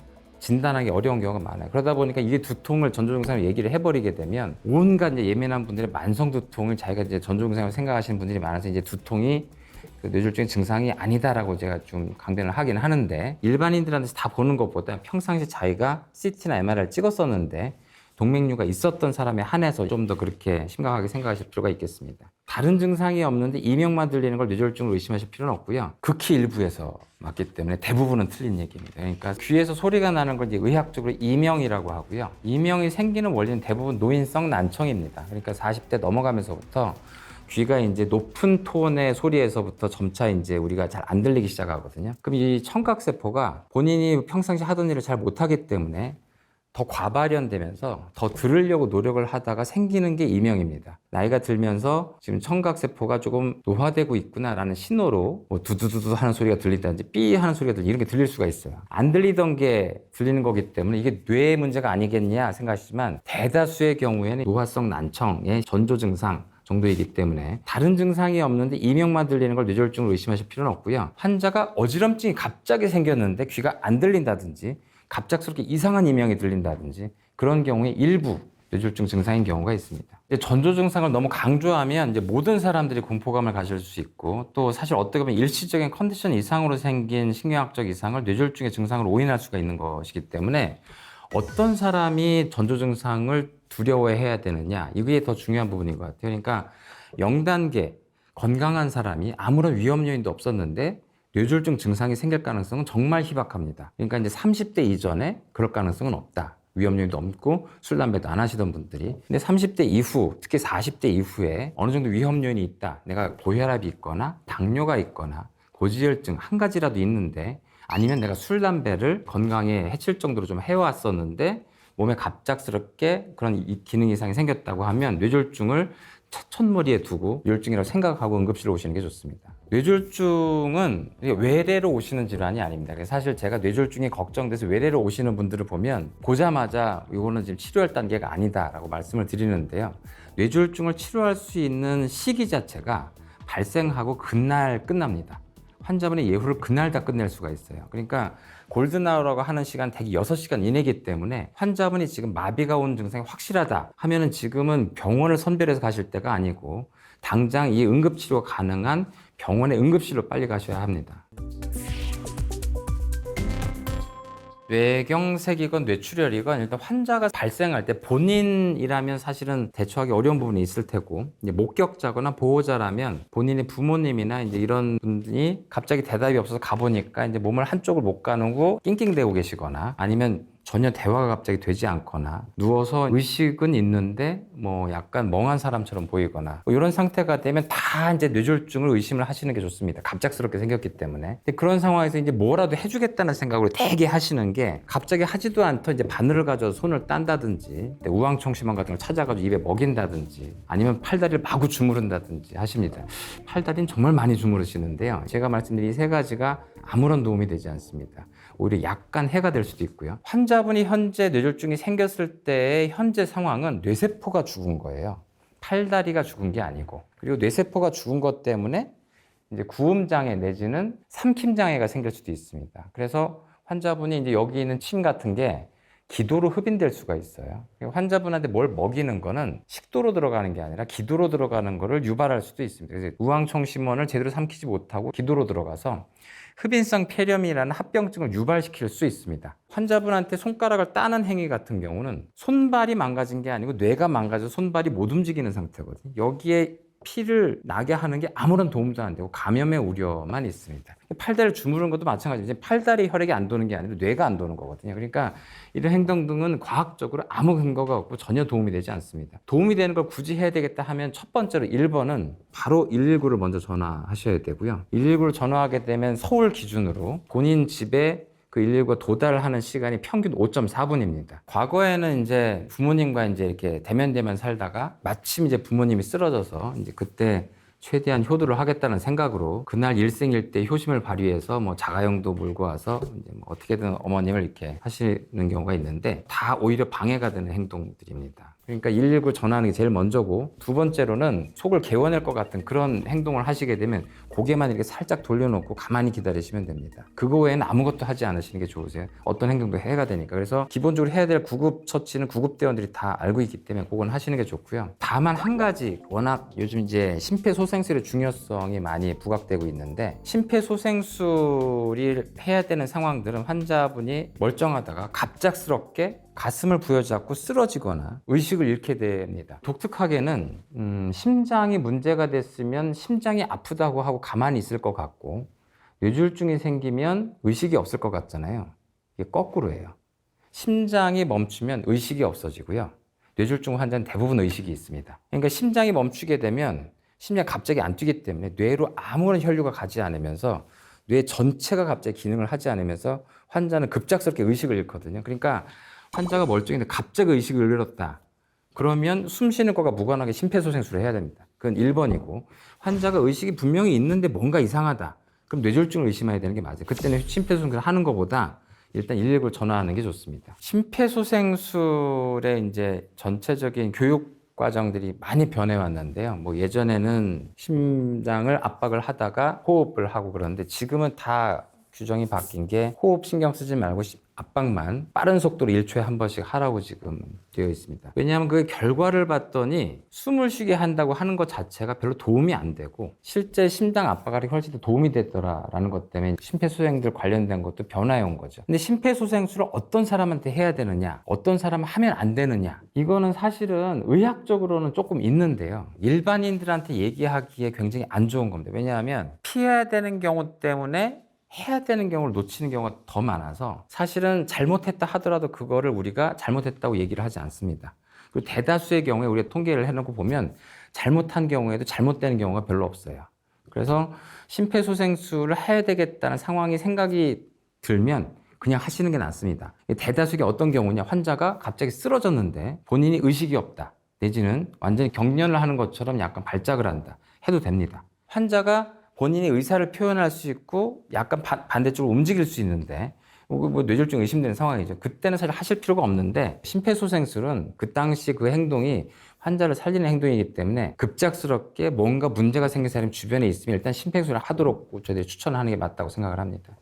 진단하기 어려운 경우가 많아요. 그러다 보니까 이게 두통을 전조 증상으로 얘기를 해버리게 되면 온갖 이제 예민한 분들의 만성 두통을 자기가 이제 전조 증상으로 생각하시는 분들이 많아서 이제 두통이 그 뇌졸중의 증상이 아니다라고 제가 좀 강변을 하긴 하는데 일반인들한테서 다 보는 것보다 평상시 자기가 CT나 MRI를 찍었었는데 동맥류가 있었던 사람에 한해서 좀 더 그렇게 심각하게 생각하실 필요가 있겠습니다. 다른 증상이 없는데 이명만 들리는 걸 뇌졸중으로 의심하실 필요는 없고요. 극히 일부에서 맞기 때문에 대부분은 틀린 얘기입니다. 그러니까 귀에서 소리가 나는 걸 이제 의학적으로 이명이라고 하고요. 이명이 생기는 원리는 대부분 노인성 난청입니다. 그러니까 40대 넘어가면서부터 귀가 이제 높은 톤의 소리에서부터 점차 이제 우리가 잘 안 들리기 시작하거든요. 그럼 이 청각세포가 본인이 평상시 하던 일을 잘 못하기 때문에 더 과발현되면서 더 들으려고 노력을 하다가 생기는 게 이명입니다. 나이가 들면서 지금 청각세포가 조금 노화되고 있구나라는 신호로 뭐 두두두두 하는 소리가 들린다든지 삐 하는 소리가 이런 게 들릴 수가 있어요. 안 들리던 게 들리는 거기 때문에 이게 뇌의 문제가 아니겠냐 생각하시지만 대다수의 경우에는 노화성 난청의 전조 증상 정도이기 때문에 다른 증상이 없는데 이명만 들리는 걸 뇌졸중으로 의심하실 필요는 없고요. 환자가 어지럼증이 갑자기 생겼는데 귀가 안 들린다든지 갑작스럽게 이상한 이명이 들린다든지 그런 경우에 일부 뇌졸중 증상인 경우가 있습니다. 전조 증상을 너무 강조하면 이제 모든 사람들이 공포감을 가질 수 있고 또 사실 어떻게 보면 일시적인 컨디션 이상으로 생긴 신경학적 이상을 뇌졸중의 증상으로 오인할 수가 있는 것이기 때문에 어떤 사람이 전조 증상을 두려워해야 되느냐 이게 더 중요한 부분인 것 같아요. 그러니까 0단계 건강한 사람이 아무런 위험 요인도 없었는데 뇌졸중 증상이 생길 가능성은 정말 희박합니다. 그러니까 이제 30대 이전에 그럴 가능성은 없다. 위험 요인도 없고 술, 담배도 안 하시던 분들이. 근데 30대 이후, 특히 40대 이후에 어느 정도 위험 요인이 있다. 내가 고혈압이 있거나 당뇨가 있거나 고지혈증 한 가지라도 있는데 아니면 내가 술, 담배를 건강에 해칠 정도로 좀 해왔었는데 몸에 갑작스럽게 그런 기능 이상이 생겼다고 하면 뇌졸중을 첫머리에 두고 뇌졸중이라고 생각하고 응급실로 오시는 게 좋습니다. 뇌졸중은 외래로 오시는 질환이 아닙니다. 사실 제가 뇌졸중이 걱정돼서 외래로 오시는 분들을 보면 보자마자 이거는 지금 치료할 단계가 아니다라고 말씀을 드리는데요. 뇌졸중을 치료할 수 있는 시기 자체가 발생하고 그날 끝납니다. 환자분의 예후를 그날 다 끝낼 수가 있어요. 그러니까 골든아워라고 하는 시간 대개 6시간 이내이기 때문에 환자분이 지금 마비가 온 증상이 확실하다 하면은 지금은 병원을 선별해서 가실 때가 아니고 당장 이 응급치료가 가능한 병원의 응급실로 빨리 가셔야 합니다. 뇌경색이건 뇌출혈이건 일단 환자가 발생할 때 본인이라면 사실은 대처하기 어려운 부분이 있을 테고, 이제 목격자거나 보호자라면 본인의 부모님이나 이제 이런 분이 갑자기 대답이 없어서 가보니까 이제 몸을 한쪽을 못 가누고 낑낑대고 계시거나 아니면 전혀 대화가 갑자기 되지 않거나 누워서 의식은 있는데 뭐 약간 멍한 사람처럼 보이거나 뭐 이런 상태가 되면 다 이제 뇌졸중을 의심을 하시는 게 좋습니다. 갑작스럽게 생겼기 때문에. 근데 그런 상황에서 이제 뭐라도 해주겠다는 생각으로 되게 하시는 게 갑자기 하지도 않던 이제 바늘을 가져서 손을 딴다든지 우황청심환 같은 걸 찾아가지고 입에 먹인다든지 아니면 팔다리를 마구 주무른다든지 하십니다. 팔다리는 정말 많이 주무르시는데요. 제가 말씀드린 이 세 가지가 아무런 도움이 되지 않습니다. 오히려 약간 해가 될 수도 있고요. 환자분이 현재 뇌졸중이 생겼을 때의 현재 상황은 뇌세포가 죽은 거예요. 팔다리가 죽은 게 아니고. 그리고 뇌세포가 죽은 것 때문에 이제 구음장애 내지는 삼킴장애가 생길 수도 있습니다. 그래서 환자분이 이제 여기 있는 침 같은 게 기도로 흡인될 수가 있어요. 환자분한테 뭘 먹이는 거는 식도로 들어가는 게 아니라 기도로 들어가는 거를 유발할 수도 있습니다. 그래서 우황청심원을 제대로 삼키지 못하고 기도로 들어가서 흡인성 폐렴이라는 합병증을 유발시킬 수 있습니다. 환자분한테 손가락을 따는 행위 같은 경우는 손발이 망가진 게 아니고 뇌가 망가져서 손발이 못 움직이는 상태거든요. 여기에 피를 나게 하는 게 아무런 도움도 안 되고 감염의 우려만 있습니다. 팔다리를 주무르는 것도 마찬가지죠. 팔다리 혈액이 안 도는 게 아니라 뇌가 안 도는 거거든요. 그러니까 이런 행동 등은 과학적으로 아무 근거가 없고 전혀 도움이 되지 않습니다. 도움이 되는 걸 굳이 해야 되겠다 하면 첫 번째로 1번은 바로 119를 먼저 전화하셔야 되고요. 119를 전화하게 되면 서울 기준으로 본인 집에 그 119가 도달하는 시간이 평균 5.4분입니다. 과거에는 이제 부모님과 이제 이렇게 대면 살다가 마침 이제 부모님이 쓰러져서 이제 그때 최대한 효도를 하겠다는 생각으로 그날 일생일대 효심을 발휘해서 뭐 자가용도 몰고 와서 이제 뭐 어떻게든 어머님을 이렇게 하시는 경우가 있는데 다 오히려 방해가 되는 행동들입니다. 그러니까 119 전화하는 게 제일 먼저고, 두 번째로는 속을 개워낼 것 같은 그런 행동을 하시게 되면 고개만 이렇게 살짝 돌려놓고 가만히 기다리시면 됩니다. 그거 외에는 아무것도 하지 않으시는 게 좋으세요. 어떤 행동도 해가 되니까. 그래서 기본적으로 해야 될 구급 처치는 구급대원들이 다 알고 있기 때문에 그건 하시는 게 좋고요. 다만 한 가지, 워낙 요즘 이제 심폐소생술의 중요성이 많이 부각되고 있는데, 심폐소생술을 해야 되는 상황들은 환자분이 멀쩡하다가 갑작스럽게 가슴을 부여잡고 쓰러지거나 의식을 잃게 됩니다. 독특하게는 심장이 문제가 됐으면 심장이 아프다고 하고 가만히 있을 것 같고, 뇌졸중이 생기면 의식이 없을 것 같잖아요. 이게 거꾸로예요. 심장이 멈추면 의식이 없어지고요. 뇌졸중 환자는 대부분 의식이 있습니다. 그러니까 심장이 멈추게 되면 심장이 갑자기 안 뛰기 때문에 뇌로 아무런 혈류가 가지 않으면서 뇌 전체가 갑자기 기능을 하지 않으면서 환자는 급작스럽게 의식을 잃거든요. 그러니까 환자가 멀쩡한데 갑자기 의식을 잃었다. 그러면 숨 쉬는 것과 무관하게 심폐소생술을 해야 됩니다. 그건 1번이고, 환자가 의식이 분명히 있는데 뭔가 이상하다. 그럼 뇌졸중을 의심해야 되는 게 맞아요. 그때는 심폐소생술을 하는 것보다 일단 119를 전화하는 게 좋습니다. 심폐소생술의 이제 전체적인 교육 과정들이 많이 변해왔는데요. 뭐 예전에는 심장을 압박을 하다가 호흡을 하고 그러는데 지금은 다 규정이 바뀐 게 호흡 신경 쓰지 말고 압박만 빠른 속도로 1초에 한 번씩 하라고 지금 되어 있습니다. 왜냐하면 그 결과를 봤더니 숨을 쉬게 한다고 하는 것 자체가 별로 도움이 안 되고 실제 심장 압박하기 훨씬 더 도움이 됐더라라는 것 때문에 심폐소생술 관련된 것도 변화해 온 거죠. 근데 심폐소생술을 어떤 사람한테 해야 되느냐, 어떤 사람은 하면 안 되느냐, 이거는 사실은 의학적으로는 조금 있는데요. 일반인들한테 얘기하기에 굉장히 안 좋은 겁니다. 왜냐하면 피해야 되는 경우 때문에 해야 되는 경우를 놓치는 경우가 더 많아서 사실은 잘못했다 하더라도 그거를 우리가 잘못했다고 얘기를 하지 않습니다. 그리고 대다수의 경우에 우리가 통계를 해놓고 보면 잘못한 경우에도 잘못되는 경우가 별로 없어요. 그래서 심폐소생술을 해야 되겠다는 상황이 생각이 들면 그냥 하시는 게 낫습니다. 대다수의 어떤 경우냐, 환자가 갑자기 쓰러졌는데 본인이 의식이 없다, 내지는 완전히 경련을 하는 것처럼 약간 발작을 한다 해도 됩니다. 환자가 본인이 의사를 표현할 수 있고 약간 반대쪽으로 움직일 수 있는데 뭐 뇌졸중 의심되는 상황이죠. 그때는 사실 하실 필요가 없는데 심폐소생술은 그 당시 그 행동이 환자를 살리는 행동이기 때문에 급작스럽게 뭔가 문제가 생긴 사람이 주변에 있으면 일단 심폐소생술을 하도록 저희들이 추천하는 게 맞다고 생각을 합니다.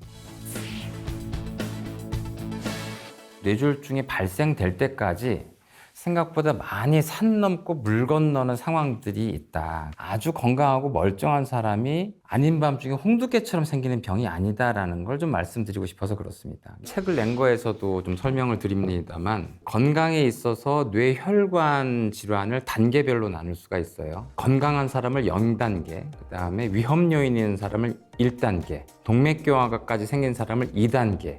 뇌졸중이 발생될 때까지 생각보다 많이 산 넘고 물 건너는 상황들이 있다. 아주 건강하고 멀쩡한 사람이 아닌 밤중에 홍두깨처럼 생기는 병이 아니다라는 걸 좀 말씀드리고 싶어서 그렇습니다. 책을 낸 거에서도 좀 설명을 드립니다만 건강에 있어서 뇌혈관 질환을 단계별로 나눌 수가 있어요. 건강한 사람을 0단계, 그 다음에 위험 요인이 있는 사람을 1단계, 동맥경화가까지 생긴 사람을 2단계,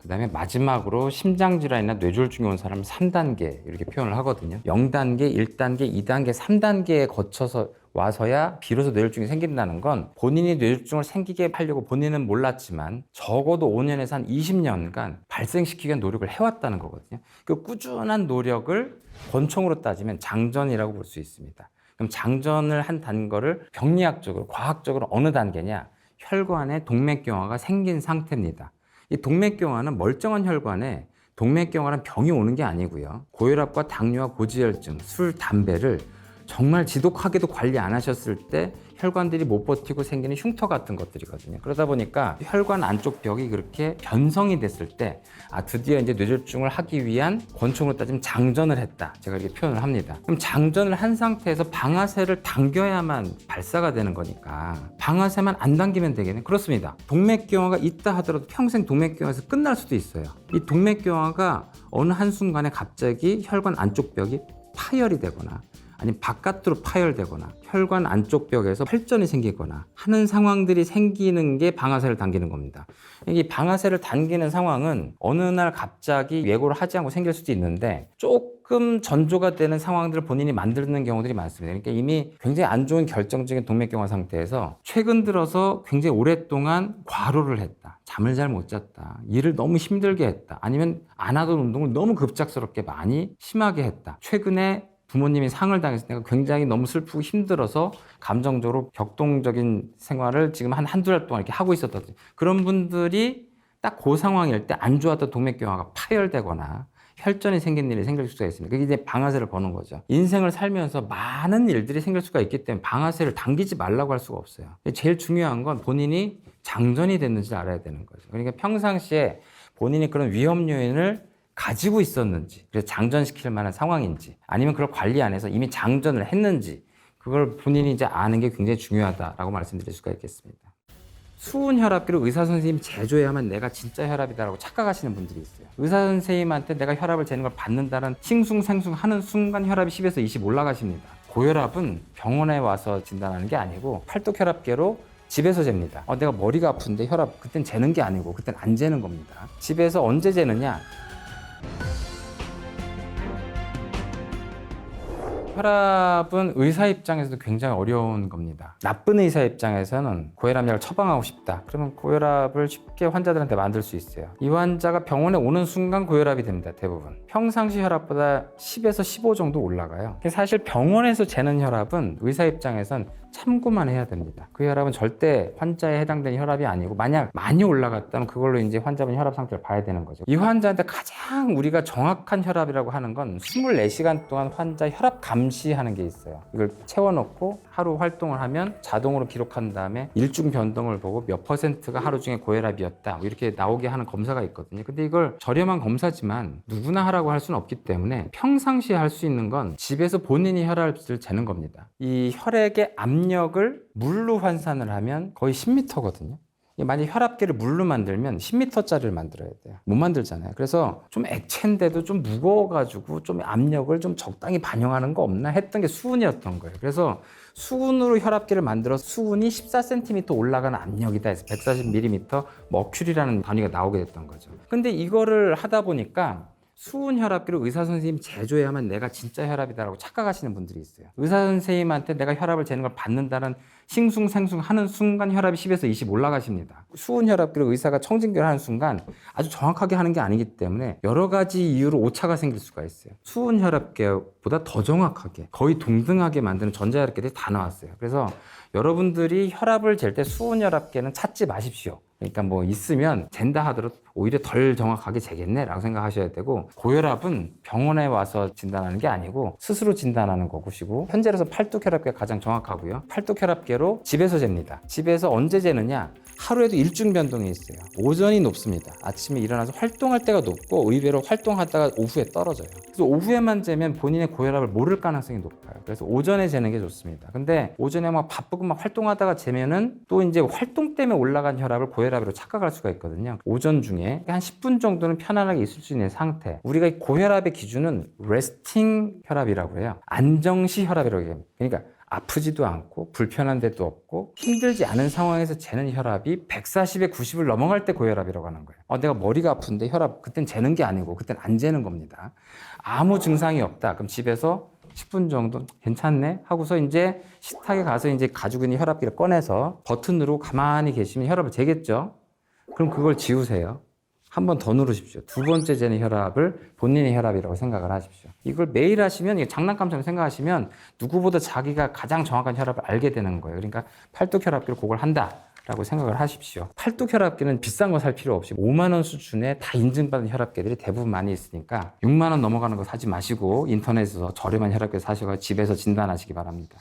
그 다음에 마지막으로 심장질환이나 뇌졸중이 온 사람을 3단계 이렇게 표현을 하거든요. 0단계, 1단계, 2단계, 3단계에 거쳐서 와서야 비로소 뇌졸중이 생긴다는 건 본인이 뇌졸중을 생기게 하려고 본인은 몰랐지만 적어도 5년에서 한 20년간 발생시키기 위한 노력을 해왔다는 거거든요. 그 꾸준한 노력을 권총으로 따지면 장전이라고 볼 수 있습니다. 그럼 장전을 한 거를 병리학적으로, 과학적으로 어느 단계냐? 혈관에 동맥경화가 생긴 상태입니다. 이 동맥경화는 멀쩡한 혈관에 동맥경화란 병이 오는 게 아니고요. 고혈압과 당뇨와 고지혈증, 술, 담배를 정말 지독하게도 관리 안 하셨을 때 혈관들이 못 버티고 생기는 흉터 같은 것들이거든요. 그러다 보니까 혈관 안쪽 벽이 그렇게 변성이 됐을 때 드디어 이제 뇌졸중을 하기 위한 권총으로 따지면 장전을 했다. 제가 이렇게 표현을 합니다. 그럼 장전을 한 상태에서 방아쇠를 당겨야만 발사가 되는 거니까 방아쇠만 안 당기면 되겠네. 그렇습니다. 동맥경화가 있다 하더라도 평생 동맥경화에서 끝날 수도 있어요. 이 동맥경화가 어느 한순간에 갑자기 혈관 안쪽 벽이 파열이 되거나 아니면 바깥으로 파열되거나 혈관 안쪽 벽에서 혈전이 생기거나 하는 상황들이 생기는 게 방아쇠를 당기는 겁니다. 이 방아쇠를 당기는 상황은 어느 날 갑자기 예고를 하지 않고 생길 수도 있는데 조금 전조가 되는 상황들을 본인이 만드는 경우들이 많습니다. 그러니까 이미 굉장히 안 좋은 결정적인 동맥경화 상태에서 최근 들어서 굉장히 오랫동안 과로를 했다. 잠을 잘 못 잤다. 일을 너무 힘들게 했다. 아니면 안 하던 운동을 너무 급작스럽게 많이 심하게 했다. 최근에 부모님이 상을 당했을 때 굉장히 너무 슬프고 힘들어서 감정적으로 격동적인 생활을 지금 한두 달 동안 이렇게 하고 있었던 그런 분들이 딱 그 상황일 때 안 좋았던 동맥경화가 파열되거나 혈전이 생긴 일이 생길 수가 있습니다. 그게 이제 방아쇠를 거는 거죠. 인생을 살면서 많은 일들이 생길 수가 있기 때문에 방아쇠를 당기지 말라고 할 수가 없어요. 제일 중요한 건 본인이 장전이 됐는지 알아야 되는 거죠. 그러니까 평상시에 본인이 그런 위험 요인을 가지고 있었는지, 그래서 장전시킬 만한 상황인지, 아니면 그걸 관리 안 해서 이미 장전을 했는지, 그걸 본인이 이제 아는 게 굉장히 중요하다라고 말씀드릴 수가 있겠습니다. 수은 혈압기를 의사 선생님이 재줘야만 내가 진짜 혈압이다라고 착각하시는 분들이 있어요. 의사 선생님한테 내가 혈압을 재는 걸 받는다는 싱숭생숭 하는 순간 혈압이 10에서 20 올라가십니다. 고혈압은 병원에 와서 진단하는 게 아니고 팔뚝 혈압계로 집에서 잽니다. 내가 머리가 아픈데 혈압, 그땐 재는 게 아니고 그땐 안 재는 겁니다. 집에서 언제 재느냐? 혈압은 의사 입장에서도 굉장히 어려운 겁니다. 나쁜 의사 입장에서는 고혈압약을 처방하고 싶다. 그러면 고혈압을 쉽게 환자들한테 만들 수 있어요. 이 환자가 병원에 오는 순간 고혈압이 됩니다. 대부분. 평상시 혈압보다 10에서 15 정도 올라가요. 사실 병원에서 재는 혈압은 의사 입장에선 참고만 해야 됩니다. 그 혈압은 절대 환자에 해당되는 혈압이 아니고 만약 많이 올라갔다면 그걸로 이제 환자분 혈압 상태를 봐야 되는 거죠. 이 환자한테 가장 우리가 정확한 혈압이라고 하는 건 24시간 동안 환자 혈압 감시하는 게 있어요. 이걸 채워놓고 하루 활동을 하면 자동으로 기록한 다음에 일중 변동을 보고 몇 %가 하루 중에 고혈압이었다 이렇게 나오게 하는 검사가 있거든요. 근데 이걸 저렴한 검사지만 누구나 하라고 할 수는 없기 때문에 평상시에 할 수 있는 건 집에서 본인이 혈압을 재는 겁니다. 이 혈액의 압력을 물로 환산을 하면 거의 10m거든요. 만약 혈압계를 물로 만들면 10m짜리를 만들어야 돼요. 못 만들잖아요. 그래서 좀 액체인데도 좀 무거워가지고 좀 압력을 좀 적당히 반영하는 거 없나 했던 게 수은이었던 거예요. 그래서 수은으로 혈압계를 만들어 수은이 14cm 올라가는 압력이다 해서 140mm 머큐리라는 단위가 나오게 됐던 거죠. 근데 이거를 하다 보니까 수은 혈압기를 의사 선생님이 재줘야만 내가 진짜 혈압이다라고 착각하시는 분들이 있어요. 의사 선생님한테 내가 혈압을 재는 걸 받는다는 싱숭생숭 하는 순간 혈압이 10에서 20 올라가십니다. 수은 혈압기를 의사가 청진결하는 순간 아주 정확하게 하는 게 아니기 때문에 여러 가지 이유로 오차가 생길 수가 있어요. 수은 혈압계보다 더 정확하게 거의 동등하게 만드는 전자혈압계들이 다 나왔어요. 그래서 여러분들이 혈압을 잴 때 수은 혈압계는 찾지 마십시오. 그러니까 뭐 있으면 잰다 하더라도 오히려 덜 정확하게 재겠네라고 생각하셔야 되고, 고혈압은 병원에 와서 진단하는 게 아니고 스스로 진단하는 것이고, 현재로서 팔뚝혈압계가 가장 정확하고요. 팔뚝혈압계로 집에서 잽니다. 집에서 언제 재느냐? 하루에도 일중 변동이 있어요. 오전이 높습니다. 아침에 일어나서 활동할 때가 높고 의외로 활동하다가 오후에 떨어져요. 그래서 오후에만 재면 본인의 고혈압을 모를 가능성이 높아요. 그래서 오전에 재는 게 좋습니다. 근데 오전에 막 바쁘고 막 활동하다가 재면은 또 이제 활동 때문에 올라간 혈압을 고혈압으로 착각할 수가 있거든요. 오전 중에 한 10분 정도는 편안하게 있을 수 있는 상태. 우리가 고혈압의 기준은 레스팅 혈압이라고 해요. 안정시 혈압이라고 해요. 그러니까 아프지도 않고 불편한 데도 없고 힘들지 않은 상황에서 재는 혈압이 140에 90을 넘어갈 때 고혈압이라고 하는 거예요. 내가 머리가 아픈데 혈압, 그땐 재는 게 아니고 그땐 안 재는 겁니다. 아무 증상이 없다. 그럼 집에서 10분 정도 괜찮네 하고서 이제 식탁에 가서 이제 가지고 있는 혈압기를 꺼내서 버튼 누르고 가만히 계시면 혈압을 재겠죠. 그럼 그걸 지우세요. 한 번 더 누르십시오. 두 번째 재는 혈압을 본인의 혈압이라고 생각을 하십시오. 이걸 매일 하시면, 이게 장난감처럼 생각하시면 누구보다 자기가 가장 정확한 혈압을 알게 되는 거예요. 그러니까 팔뚝혈압기를 그걸 한다라고 생각을 하십시오. 팔뚝혈압기는 비싼 거 살 필요 없이 5만 원 수준에 다 인증받은 혈압계들이 대부분 많이 있으니까 6만 원 넘어가는 거 사지 마시고 인터넷에서 저렴한 혈압계 사셔서 집에서 진단하시기 바랍니다.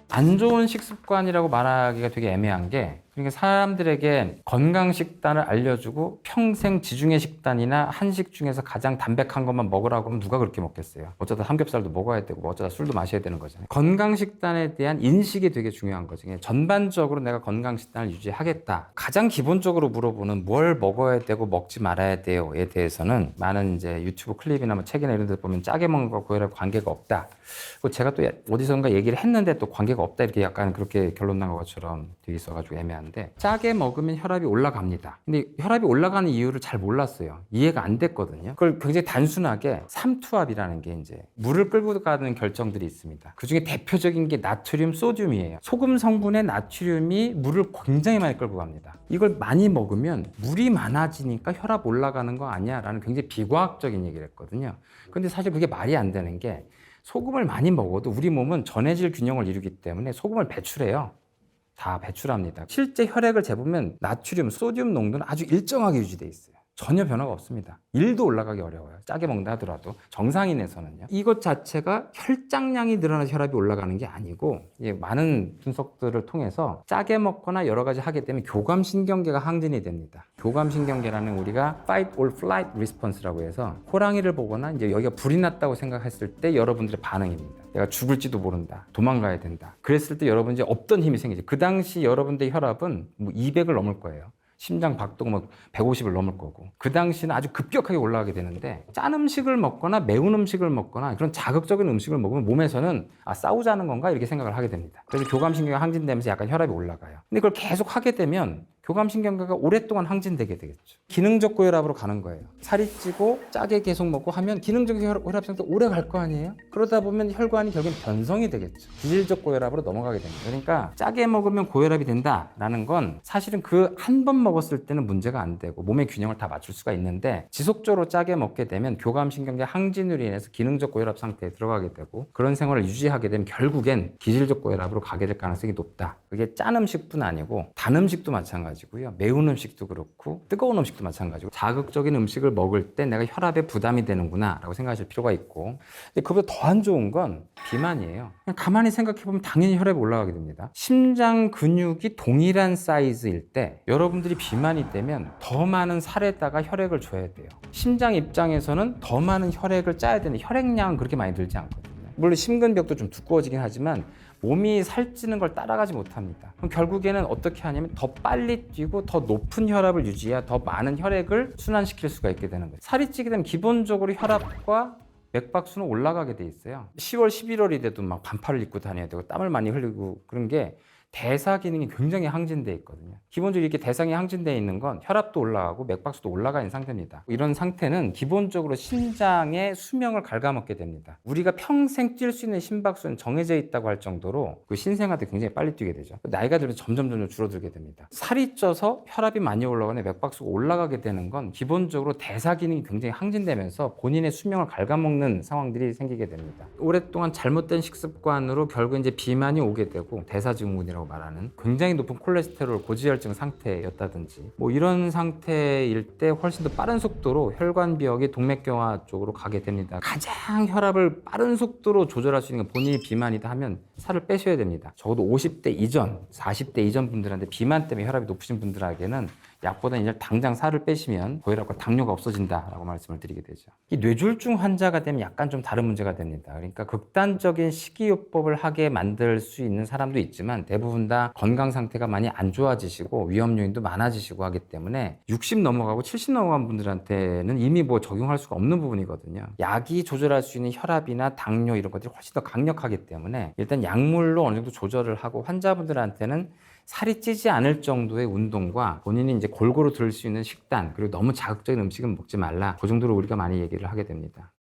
안 좋은 식습관이라고 말하기가 되게 애매한 게, 그러니까 사람들에게 건강 식단을 알려주고 평생 지중해 식단이나 한식 중에서 가장 담백한 것만 먹으라고 하면 누가 그렇게 먹겠어요? 어쩌다 삼겹살도 먹어야 되고 어쩌다 술도 마셔야 되는 거잖아요. 건강 식단에 대한 인식이 되게 중요한 거죠. 전반적으로 내가 건강 식단을 유지하겠다. 가장 기본적으로 물어보는 뭘 먹어야 되고 먹지 말아야 돼요에 대해서는 많은 이제 유튜브 클립이나 뭐 책이나 이런 데 보면 짜게 먹는 거 고혈압 관계가 없다. 제가 또 어디선가 얘기를 했는데 또 관계가 없다 이렇게 약간 그렇게 결론 난 것처럼 되어 있어가지고 애매한데, 짜게 먹으면 혈압이 올라갑니다. 근데 혈압이 올라가는 이유를 잘 몰랐어요. 이해가 안 됐거든요. 그걸 굉장히 단순하게 삼투압이라는 게 이제 물을 끌고 가는 결정들이 있습니다. 그 중에 대표적인 게 나트륨, 소듐이에요. 소금 성분의 나트륨이 물을 굉장히 많이 끌고 갑니다. 이걸 많이 먹으면 물이 많아지니까 혈압 올라가는 거 아니야? 라는 굉장히 비과학적인 얘기를 했거든요. 근데 사실 그게 말이 안 되는 게, 소금을 많이 먹어도 우리 몸은 전해질 균형을 이루기 때문에 소금을 배출해요. 다 배출합니다. 실제 혈액을 재보면 나트륨, 소듐 농도는 아주 일정하게 유지되어 있어요. 전혀 변화가 없습니다. 1도 올라가기 어려워요. 짜게 먹는다 하더라도 정상인에서는요. 이것 자체가 혈장량이 늘어나서 혈압이 올라가는 게 아니고, 많은 분석들을 통해서 짜게 먹거나 여러 가지 하게 되면 교감신경계가 항진이 됩니다. 교감신경계라는 우리가 fight or flight response라고 해서 호랑이를 보거나 이제 여기가 불이 났다고 생각했을 때 여러분들의 반응입니다. 내가 죽을지도 모른다, 도망가야 된다. 그랬을 때 여러분 이제 없던 힘이 생기죠. 그 당시 여러분들의 혈압은 뭐 200을 넘을 거예요. 심장 박동 뭐 150을 넘을 거고, 그 당시는 아주 급격하게 올라가게 되는데, 짠 음식을 먹거나 매운 음식을 먹거나 그런 자극적인 음식을 먹으면 몸에서는 싸우자는 건가 이렇게 생각을 하게 됩니다. 그래서 교감신경이 항진되면서 약간 혈압이 올라가요. 근데 그걸 계속 하게 되면 교감신경계가 오랫동안 항진되게 되겠죠. 기능적 고혈압으로 가는 거예요. 살이 찌고 짜게 계속 먹고 하면 기능적 고혈압 상태 오래 갈 거 아니에요? 그러다 보면 혈관이 결국엔 변성이 되겠죠. 기질적 고혈압으로 넘어가게 됩니다. 그러니까 짜게 먹으면 고혈압이 된다라는 건 사실은 그 한 번 먹었을 때는 문제가 안 되고 몸의 균형을 다 맞출 수가 있는데, 지속적으로 짜게 먹게 되면 교감신경계 항진으로 인해서 기능적 고혈압 상태에 들어가게 되고, 그런 생활을 유지하게 되면 결국엔 기질적 고혈압으로 가게 될 가능성이 높다. 그게 짠 음식뿐 아니고 단 음식도 마찬가지고요. 매운 음식도 그렇고 뜨거운 음식도 마찬가지고, 자극적인 음식을 먹을 때 내가 혈압에 부담이 되는구나 라고 생각하실 필요가 있고, 근데 그보다 더 안 좋은 건 비만이에요. 그냥 가만히 생각해보면 당연히 혈압이 올라가게 됩니다. 심장 근육이 동일한 사이즈일 때 여러분들이 비만이 되면 더 많은 살에다가 혈액을 줘야 돼요. 심장 입장에서는 더 많은 혈액을 짜야 되는데 혈액량은 그렇게 많이 들지 않거든요. 물론 심근벽도 좀 두꺼워지긴 하지만 몸이 살찌는 걸 따라가지 못합니다. 그럼 결국에는 어떻게 하냐면 더 빨리 뛰고 더 높은 혈압을 유지해야 더 많은 혈액을 순환시킬 수가 있게 되는 거예요. 살이 찌게 되면 기본적으로 혈압과 맥박수는 올라가게 돼 있어요. 10월, 11월이 돼도 막 반팔을 입고 다녀야 되고 땀을 많이 흘리고, 그런 게 대사 기능이 굉장히 항진되어 있거든요. 기본적으로 이렇게 대상이 항진되어 있는 건 혈압도 올라가고 맥박수도 올라가 있는 상태입니다. 이런 상태는 기본적으로 심장의 수명을 갉아먹게 됩니다. 우리가 평생 뛸 수 있는 심박수는 정해져 있다고 할 정도로 그 신생아들 굉장히 빨리 뛰게 되죠. 나이가 들면 점점 줄어들게 됩니다. 살이 쪄서 혈압이 많이 올라가네 맥박수가 올라가게 되는 건 기본적으로 대사 기능이 굉장히 항진되면서 본인의 수명을 갉아먹는 상황들이 생기게 됩니다. 오랫동안 잘못된 식습관으로 결국 이제 비만이 오게 되고 대사증후군이라고 혈관이라고 말하는 굉장히 높은 콜레스테롤 고지혈증 상태였다든지 뭐 이런 상태일 때 훨씬 더 빠른 속도로 혈관벽이 동맥경화 쪽으로 가게 됩니다. 가장 혈압을 빠른 속도로 조절할 수 있는 건 본인이 비만이다 하면 살을 빼셔야 됩니다. 적어도 50대 이전, 40대 이전 분들한테 비만 때문에 혈압이 높으신 분들에게는 약보다 이제 당장 살을 빼시면 고혈압과 당뇨가 없어진다라고 말씀을 드리게 되죠. 이 뇌졸중 환자가 되면 약간 좀 다른 문제가 됩니다. 그러니까 극단적인 식이요법을 하게 만들 수 있는 사람도 있지만 대부분 다 건강 상태가 많이 안 좋아지시고 위험 요인도 많아지시고 하기 때문에 60 넘어가고 70 넘어간 분들한테는 이미 뭐 적용할 수가 없는 부분이거든요. 약이 조절할 수 있는 혈압이나 당뇨 이런 것들이 훨씬 더 강력하기 때문에 일단 약물로 어느 정도 조절을 하고 환자분들한테는 살이 찌지 않을 정도의 운동과 본인이 이제 골고루 들을 수 있는 식단 그리고 너무 자극적인 음식은 먹지 말라 그 정도로 우리가 많이 얘기를 하게 됩니다.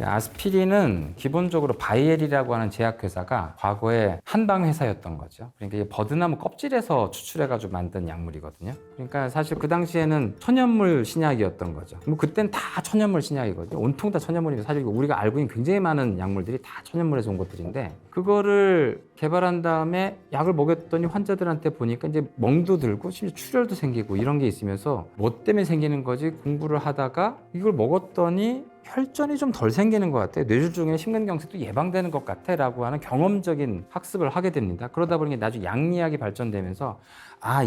아스피린은 기본적으로 바이엘이라고 하는 제약회사가 과거에 한방 회사였던 거죠. 그러니까 이게 버드나무 껍질에서 추출해가지고 만든 약물이거든요. 그러니까 사실 그 당시에는 천연물 신약이었던 거죠. 뭐 그때는 다 천연물 신약이거든요. 온통 다 천연물인데 사실 우리가 알고 있는 굉장히 많은 약물들이 다 천연물에서 온 것들인데 그거를 개발한 다음에 약을 먹였더니 환자들한테 보니까 이제 멍도 들고 심지어 출혈도 생기고 이런 게 있으면서 뭐 때문에 생기는 거지 공부를 하다가 이걸 먹었더니 혈전이 좀 덜 생기는 것 같아요. 뇌졸중에 심근경색도 예방되는 것 같아 라고 하는 경험적인 학습을 하게 됩니다. 그러다 보니 나중에 약리학이 발전되면서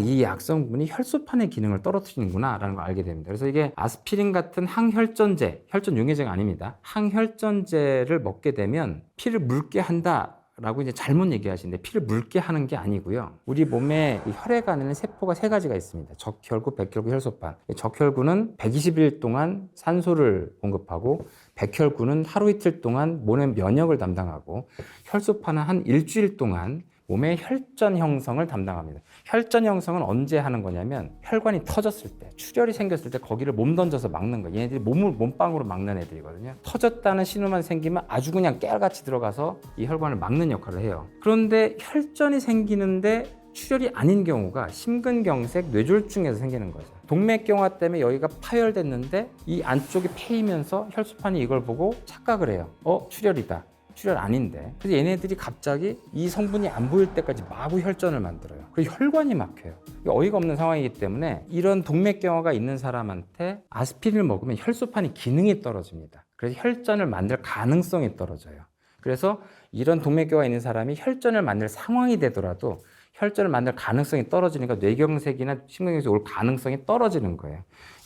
이 약성분이 혈소판의 기능을 떨어뜨리는구나 라는 걸 알게 됩니다. 그래서 이게 아스피린 같은 항혈전제, 혈전 용해제가 아닙니다. 항혈전제를 먹게 되면 피를 묽게 한다 라고 이제 잘못 얘기하시는데 피를 묽게 하는 게 아니고요. 우리 몸에 이 혈액 안에는 세포가 세 가지가 있습니다. 적혈구, 백혈구, 혈소판. 적혈구는 120일 동안 산소를 공급하고 백혈구는 하루 이틀 동안 몸의 면역을 담당하고 혈소판은 한 일주일 동안 몸의 혈전 형성을 담당합니다. 혈전 형성은 언제 하는 거냐면 혈관이 터졌을 때, 출혈이 생겼을 때 거기를 몸 던져서 막는 거예요. 얘네들이 몸빵으로 막는 애들이거든요. 터졌다는 신호만 생기면 아주 그냥 깨알같이 들어가서 이 혈관을 막는 역할을 해요. 그런데 혈전이 생기는데 출혈이 아닌 경우가 심근경색, 뇌졸중에서 생기는 거죠. 동맥경화 때문에 여기가 파열됐는데 이 안쪽이 패이면서 혈소판이 이걸 보고 착각을 해요. 출혈이다. 출혈 아닌데. 그래서 얘네들이 갑자기 이 성분이 안 보일 때까지 마구 혈전을 만들어요. 그리고 혈관이 막혀요. 어이가 없는 상황이기 때문에 이런 동맥경화가 있는 사람한테 아스피린을 먹으면 혈소판이 기능이 떨어집니다. 그래서 혈전을 만들 가능성이 떨어져요. 그래서 이런 동맥경화 있는 사람이 혈전을 만들 상황이 되더라도 혈전을 만들 가능성이 떨어지니까 뇌경색이나 심근경색이 올 가능성이 떨어지는 거예요.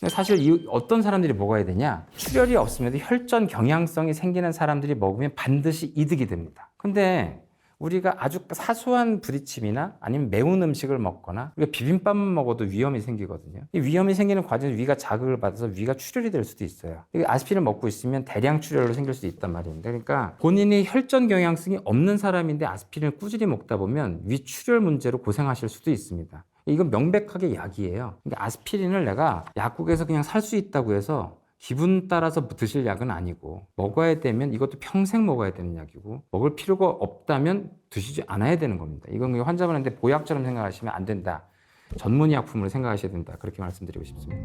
사실 어떤 사람들이 먹어야 되냐? 출혈이 없으면 혈전 경향성이 생기는 사람들이 먹으면 반드시 이득이 됩니다. 근데 우리가 아주 사소한 부딪힘이나 아니면 매운 음식을 먹거나 우리가 비빔밥만 먹어도 위험이 생기거든요. 이 위험이 생기는 과정에서 위가 자극을 받아서 위가 출혈이 될 수도 있어요. 아스피린 먹고 있으면 대량 출혈로 생길 수 있단 말입니다. 그러니까 본인이 혈전 경향성이 없는 사람인데 아스피린을 꾸준히 먹다 보면 위 출혈 문제로 고생하실 수도 있습니다. 이건 명백하게 약이에요. 그러니까 아스피린을 내가 약국에서 그냥 살 수 있다고 해서 기분 따라서 드실 약은 아니고 먹어야 되면 이것도 평생 먹어야 되는 약이고 먹을 필요가 없다면 드시지 않아야 되는 겁니다. 이건 환자분한테 보약처럼 생각하시면 안 된다. 전문 약품으로 생각하셔야 된다. 그렇게 말씀드리고 싶습니다.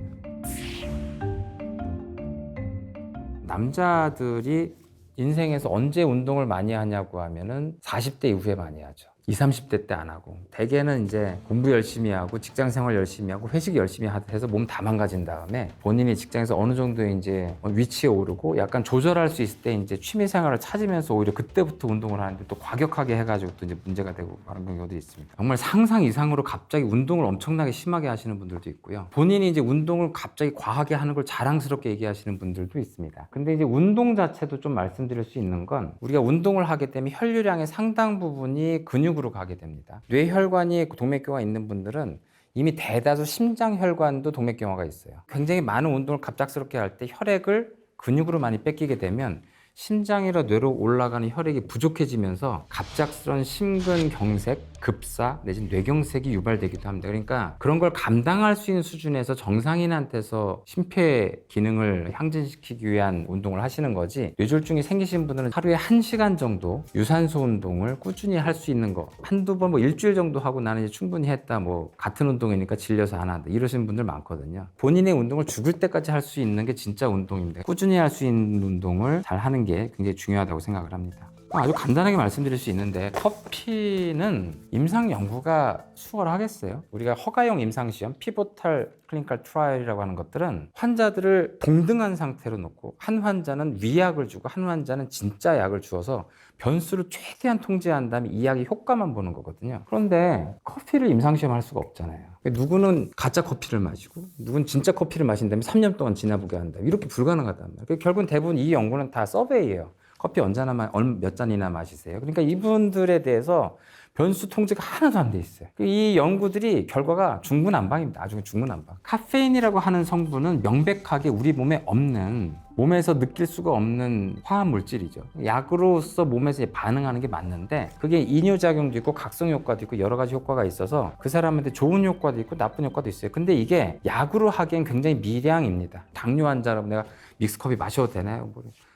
남자들이 인생에서 언제 운동을 많이 하냐고 하면은 40대 이후에 많이 하죠. 20, 30대 때 안 하고 대개는 이제 공부 열심히 하고 직장 생활 열심히 하고 회식 열심히 해서 몸 다 망가진 다음에 본인이 직장에서 어느 정도의 이제 위치에 오르고 약간 조절할 수 있을 때 이제 취미 생활을 찾으면서 오히려 그때부터 운동을 하는데 또 과격하게 해가지고 또 이제 문제가 되고 그런 경우도 있습니다. 정말 상상 이상으로 갑자기 운동을 엄청나게 심하게 하시는 분들도 있고요. 본인이 이제 운동을 갑자기 과하게 하는 걸 자랑스럽게 얘기하시는 분들도 있습니다. 근데 이제 운동 자체도 좀 말씀드릴 수 있는 건 우리가 운동을 하게 되면 혈류량의 상당 부분이 근육으로 가게 됩니다. 뇌혈관이 동맥경화 있는 분들은 이미 대다수 심장혈관도 동맥경화가 있어요. 굉장히 많은 운동을 갑작스럽게 할 때 혈액을 근육으로 많이 뺏기게 되면 심장이나 뇌로 올라가는 혈액이 부족해지면서 갑작스러운 심근경색, 급사 내지는 뇌경색이 유발되기도 합니다. 그러니까 그런 걸 감당할 수 있는 수준에서 정상인한테서 심폐 기능을 향진시키기 위한 운동을 하시는 거지 뇌졸중이 생기신 분들은 하루에 1시간 정도 유산소 운동을 꾸준히 할 수 있는 거 한두 번 일주일 정도 하고 나는 이제 충분히 했다 같은 운동이니까 질려서 안 한다 이러시는 분들 많거든요. 본인의 운동을 죽을 때까지 할 수 있는 게 진짜 운동입니다. 꾸준히 할 수 있는 운동을 잘 하는 게 굉장히 중요하다고 생각을 합니다. 아주 간단하게 말씀드릴 수 있는데 커피는 임상 연구가 수월하겠어요? 우리가 허가용 임상시험, 피보탈 클리니컬 트라이얼이라고 하는 것들은 환자들을 동등한 상태로 놓고 한 환자는 위약을 주고 한 환자는 진짜 약을 주어서 변수를 최대한 통제한 다음에 이 약의 효과만 보는 거거든요. 그런데 커피를 임상시험할 수가 없잖아요. 누구는 가짜 커피를 마시고 누구는 진짜 커피를 마신 다음에 3년 동안 지나보게 한다. 이렇게 불가능하단 말이에요. 결국은 대부분 이 연구는 다 서베이예요. 커피 몇 잔이나 마시세요. 그러니까 이분들에 대해서 변수 통제가 하나도 안 돼 있어요. 이 연구들이 결과가 중구난방입니다. 아주 중구난방. 카페인이라고 하는 성분은 명백하게 우리 몸에 없는, 몸에서 느낄 수가 없는 화학 물질이죠. 약으로서 몸에서 반응하는 게 맞는데 그게 이뇨작용도 있고 각성 효과도 있고 여러 가지 효과가 있어서 그 사람한테 좋은 효과도 있고 나쁜 효과도 있어요. 근데 이게 약으로 하기엔 굉장히 미량입니다. 당뇨 환자라고 내가 믹스커피 마셔도 되나요?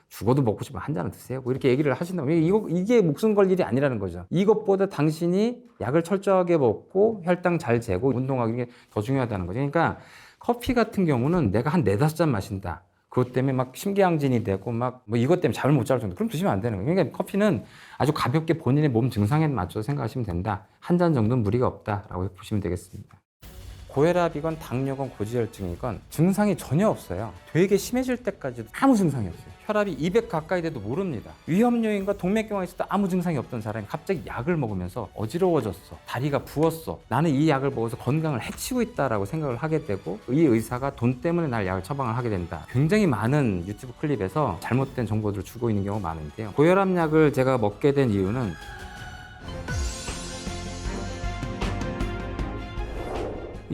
죽어도 먹고 싶으면 한 잔을 드세요. 뭐 이렇게 얘기를 하신다면 이게 목숨 걸 일이 아니라는 거죠. 이것보다 당신이 약을 철저하게 먹고 혈당 잘 재고 운동하는 게 더 중요하다는 거죠. 그러니까 커피 같은 경우는 내가 한 4-5잔 마신다. 그것 때문에 막 심계양진이 되고 막 뭐 이것 때문에 잠을 못 잘 정도. 그럼 드시면 안 되는 거예요. 그러니까 커피는 아주 가볍게 본인의 몸 증상에 맞춰서 생각하시면 된다. 한 잔 정도는 무리가 없다라고 보시면 되겠습니다. 고혈압이건 당뇨건 고지혈증이건 증상이 전혀 없어요. 되게 심해질 때까지도 아무 증상이 없어요. 혈압이 200 가까이 돼도 모릅니다. 위험 요인과 동맥경화 있을 때 아무 증상이 없던 사람이 갑자기 약을 먹으면서 어지러워졌어. 다리가 부었어. 나는 이 약을 먹어서 건강을 해치고 있다라고 생각을 하게 되고 이 의사가 돈 때문에 날 약을 처방을 하게 된다. 굉장히 많은 유튜브 클립에서 잘못된 정보들을 주고 있는 경우가 많은데요. 고혈압 약을 제가 먹게 된 이유는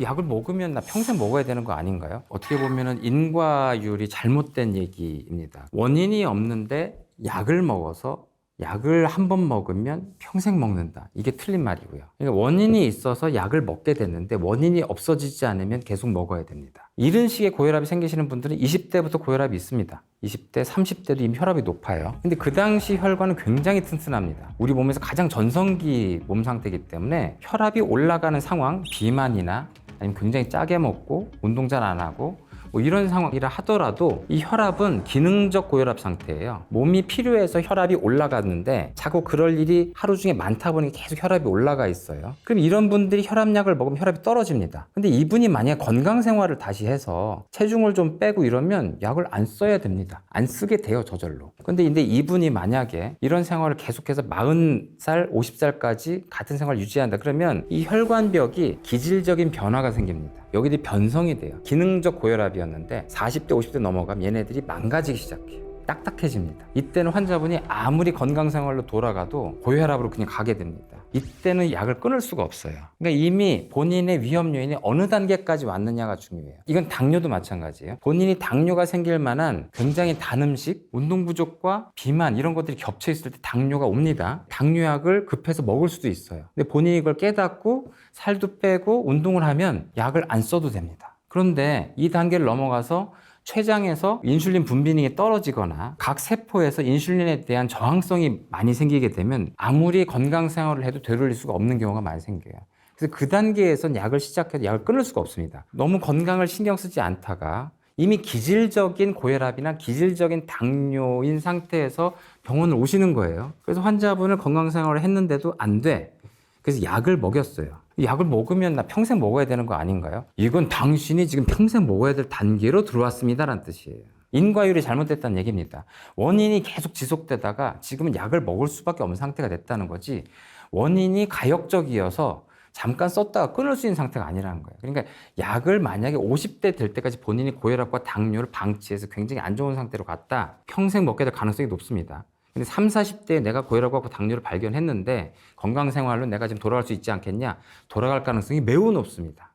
약을 먹으면 나 평생 먹어야 되는 거 아닌가요? 어떻게 보면은 인과율이 잘못된 얘기입니다. 원인이 없는데 약을 먹어서 약을 한 번 먹으면 평생 먹는다. 이게 틀린 말이고요. 그러니까 원인이 있어서 약을 먹게 됐는데 원인이 없어지지 않으면 계속 먹어야 됩니다. 이런 식의 고혈압이 생기시는 분들은 20대부터 고혈압이 있습니다. 20대, 30대도 이미 혈압이 높아요. 근데 그 당시 혈관은 굉장히 튼튼합니다. 우리 몸에서 가장 전성기 몸 상태이기 때문에 혈압이 올라가는 상황, 비만이나 아니면 굉장히 짜게 먹고 운동 잘 안 하고 뭐 이런 상황이라 하더라도 이 혈압은 기능적 고혈압 상태예요. 몸이 필요해서 혈압이 올라갔는데 자꾸 그럴 일이 하루 중에 많다 보니 계속 혈압이 올라가 있어요. 그럼 이런 분들이 혈압약을 먹으면 혈압이 떨어집니다. 근데 이분이 만약 건강 생활을 다시 해서 체중을 좀 빼고 이러면 약을 안 써야 됩니다. 안 쓰게 돼요, 저절로. 근데 이분이 만약에 이런 생활을 계속해서 40살, 50살까지 같은 생활을 유지한다. 그러면 이 혈관벽이 기질적인 변화가 생깁니다. 여기들이 변성이 돼요. 기능적 고혈압이었는데 40대, 50대 넘어가면 얘네들이 망가지기 시작해요. 딱딱해집니다. 이때는 환자분이 아무리 건강생활로 돌아가도 고혈압으로 그냥 가게 됩니다. 이때는 약을 끊을 수가 없어요. 그러니까 이미 본인의 위험 요인이 어느 단계까지 왔느냐가 중요해요. 이건 당뇨도 마찬가지예요. 본인이 당뇨가 생길 만한 굉장히 단 음식, 운동 부족과 비만 이런 것들이 겹쳐 있을 때 당뇨가 옵니다. 당뇨약을 급해서 먹을 수도 있어요. 근데 본인이 이걸 깨닫고 살도 빼고 운동을 하면 약을 안 써도 됩니다. 그런데 이 단계를 넘어가서 췌장에서 인슐린 분비능이 떨어지거나 각 세포에서 인슐린에 대한 저항성이 많이 생기게 되면 아무리 건강 생활을 해도 되돌릴 수가 없는 경우가 많이 생겨요. 그래서 그 단계에선 약을 시작해도 약을 끊을 수가 없습니다. 너무 건강을 신경 쓰지 않다가 이미 기질적인 고혈압이나 기질적인 당뇨인 상태에서 병원을 오시는 거예요. 그래서 환자분을 건강 생활을 했는데도 안 돼. 그래서 약을 먹였어요. 약을 먹으면 나 평생 먹어야 되는 거 아닌가요? 이건 당신이 지금 평생 먹어야 될 단계로 들어왔습니다라는 뜻이에요. 인과율이 잘못됐다는 얘기입니다. 원인이 계속 지속되다가 지금은 약을 먹을 수밖에 없는 상태가 됐다는 거지 원인이 가역적이어서 잠깐 썼다가 끊을 수 있는 상태가 아니라는 거예요. 그러니까 약을 만약에 50대 될 때까지 본인이 고혈압과 당뇨를 방치해서 굉장히 안 좋은 상태로 갔다 평생 먹게 될 가능성이 높습니다. 근데 30, 40대에 내가 고혈압과 당뇨를 발견했는데 건강생활로 내가 지금 돌아갈 수 있지 않겠냐? 돌아갈 가능성이 매우 높습니다.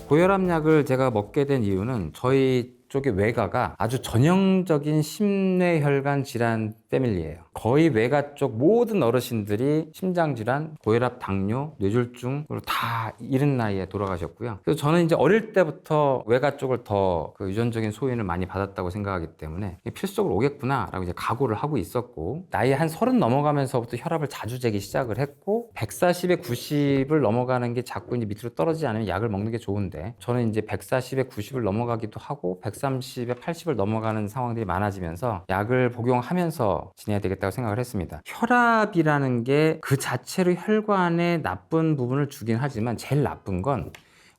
고혈압약을 제가 먹게 된 이유는 저희 쪽의 외가가 아주 전형적인 심뇌혈관 질환 패밀리예요. 거의 외가 쪽 모든 어르신들이 심장질환, 고혈압, 당뇨, 뇌졸중으로 다 이른 나이에 돌아가셨고요. 그래서 저는 이제 어릴 때부터 외가 쪽을 더 그 유전적인 소인을 많이 받았다고 생각하기 때문에 필수적으로 오겠구나라고 이제 각오를 하고 있었고, 나이 한 30 넘어가면서부터 혈압을 자주 재기 시작을 했고, 140에 90을 넘어가는 게 자꾸 이제 밑으로 떨어지지 않으면 약을 먹는 게 좋은데, 저는 이제 140에 90을 넘어가기도 하고 130에 80을 넘어가는 상황들이 많아지면서 약을 복용하면서 지내야 되겠다고 생각을 했습니다. 혈압이라는 게 그 자체로 혈관에 나쁜 부분을 주긴 하지만 제일 나쁜 건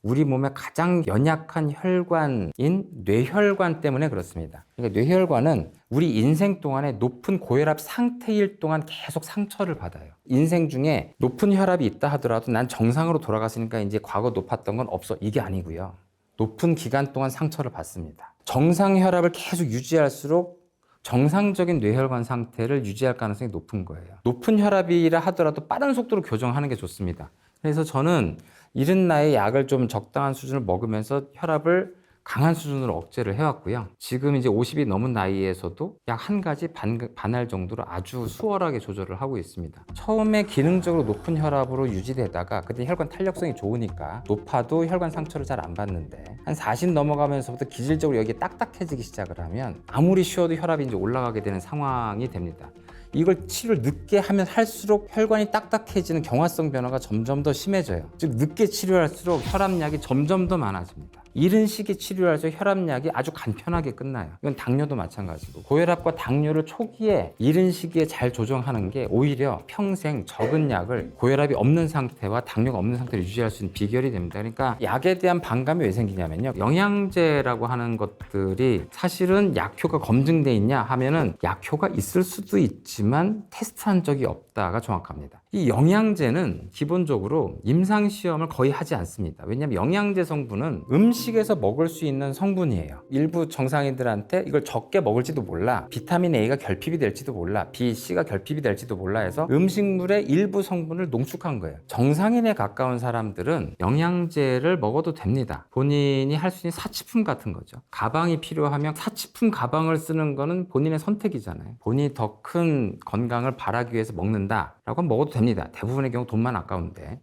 우리 몸의 가장 연약한 혈관인 뇌혈관 때문에 그렇습니다. 그러니까 뇌혈관은 우리 인생 동안에 높은 고혈압 상태일 동안 계속 상처를 받아요. 인생 중에 높은 혈압이 있다 하더라도 난 정상으로 돌아갔으니까 이제 과거 높았던 건 없어, 이게 아니고요. 높은 기간 동안 상처를 받습니다. 정상 혈압을 계속 유지할수록 정상적인 뇌혈관 상태를 유지할 가능성이 높은 거예요. 높은 혈압이라 하더라도 빠른 속도로 교정하는 게 좋습니다. 그래서 저는 이른 나이에 약을 좀 적당한 수준을 먹으면서 혈압을 강한 수준으로 억제를 해왔고요. 지금 이제 50이 넘은 나이에서도 약 한 가지 반할 정도로 아주 수월하게 조절을 하고 있습니다. 처음에 기능적으로 높은 혈압으로 유지되다가 그때 혈관 탄력성이 좋으니까 높아도 혈관 상처를 잘 안 받는데, 한 40 넘어가면서부터 기질적으로 여기에 딱딱해지기 시작을 하면 아무리 쉬어도 혈압이 이제 올라가게 되는 상황이 됩니다. 이걸 치료를 늦게 하면 할수록 혈관이 딱딱해지는 경화성 변화가 점점 더 심해져요. 즉 늦게 치료할수록 혈압약이 점점 더 많아집니다. 이른 시기 치료할수록 혈압약이 아주 간편하게 끝나요. 이건 당뇨도 마찬가지고, 고혈압과 당뇨를 초기에 이른 시기에 잘 조정하는 게 오히려 평생 적은 약을 고혈압이 없는 상태와 당뇨가 없는 상태를 유지할 수 있는 비결이 됩니다. 그러니까 약에 대한 반감이 왜 생기냐면요, 영양제라고 하는 것들이 사실은 약효가 검증돼 있냐 하면은 약효가 있을 수도 있지만 테스트한 적이 없다가 정확합니다. 이 영양제는 기본적으로 임상시험을 거의 하지 않습니다. 왜냐하면 영양제 성분은 음식에서 먹을 수 있는 성분이에요. 일부 정상인들한테 이걸 적게 먹을지도 몰라, 비타민 A가 결핍이 될지도 몰라, B, C가 결핍이 될지도 몰라 해서 음식물의 일부 성분을 농축한 거예요. 정상인에 가까운 사람들은 영양제를 먹어도 됩니다. 본인이 할 수 있는 사치품 같은 거죠. 가방이 필요하면 사치품 가방을 쓰는 거는 본인의 선택이잖아요. 본인이 더 큰 건강을 바라기 위해서 먹는다 라고 하면 먹어도 됩니다. 대부분의 경우 돈만 아까운데.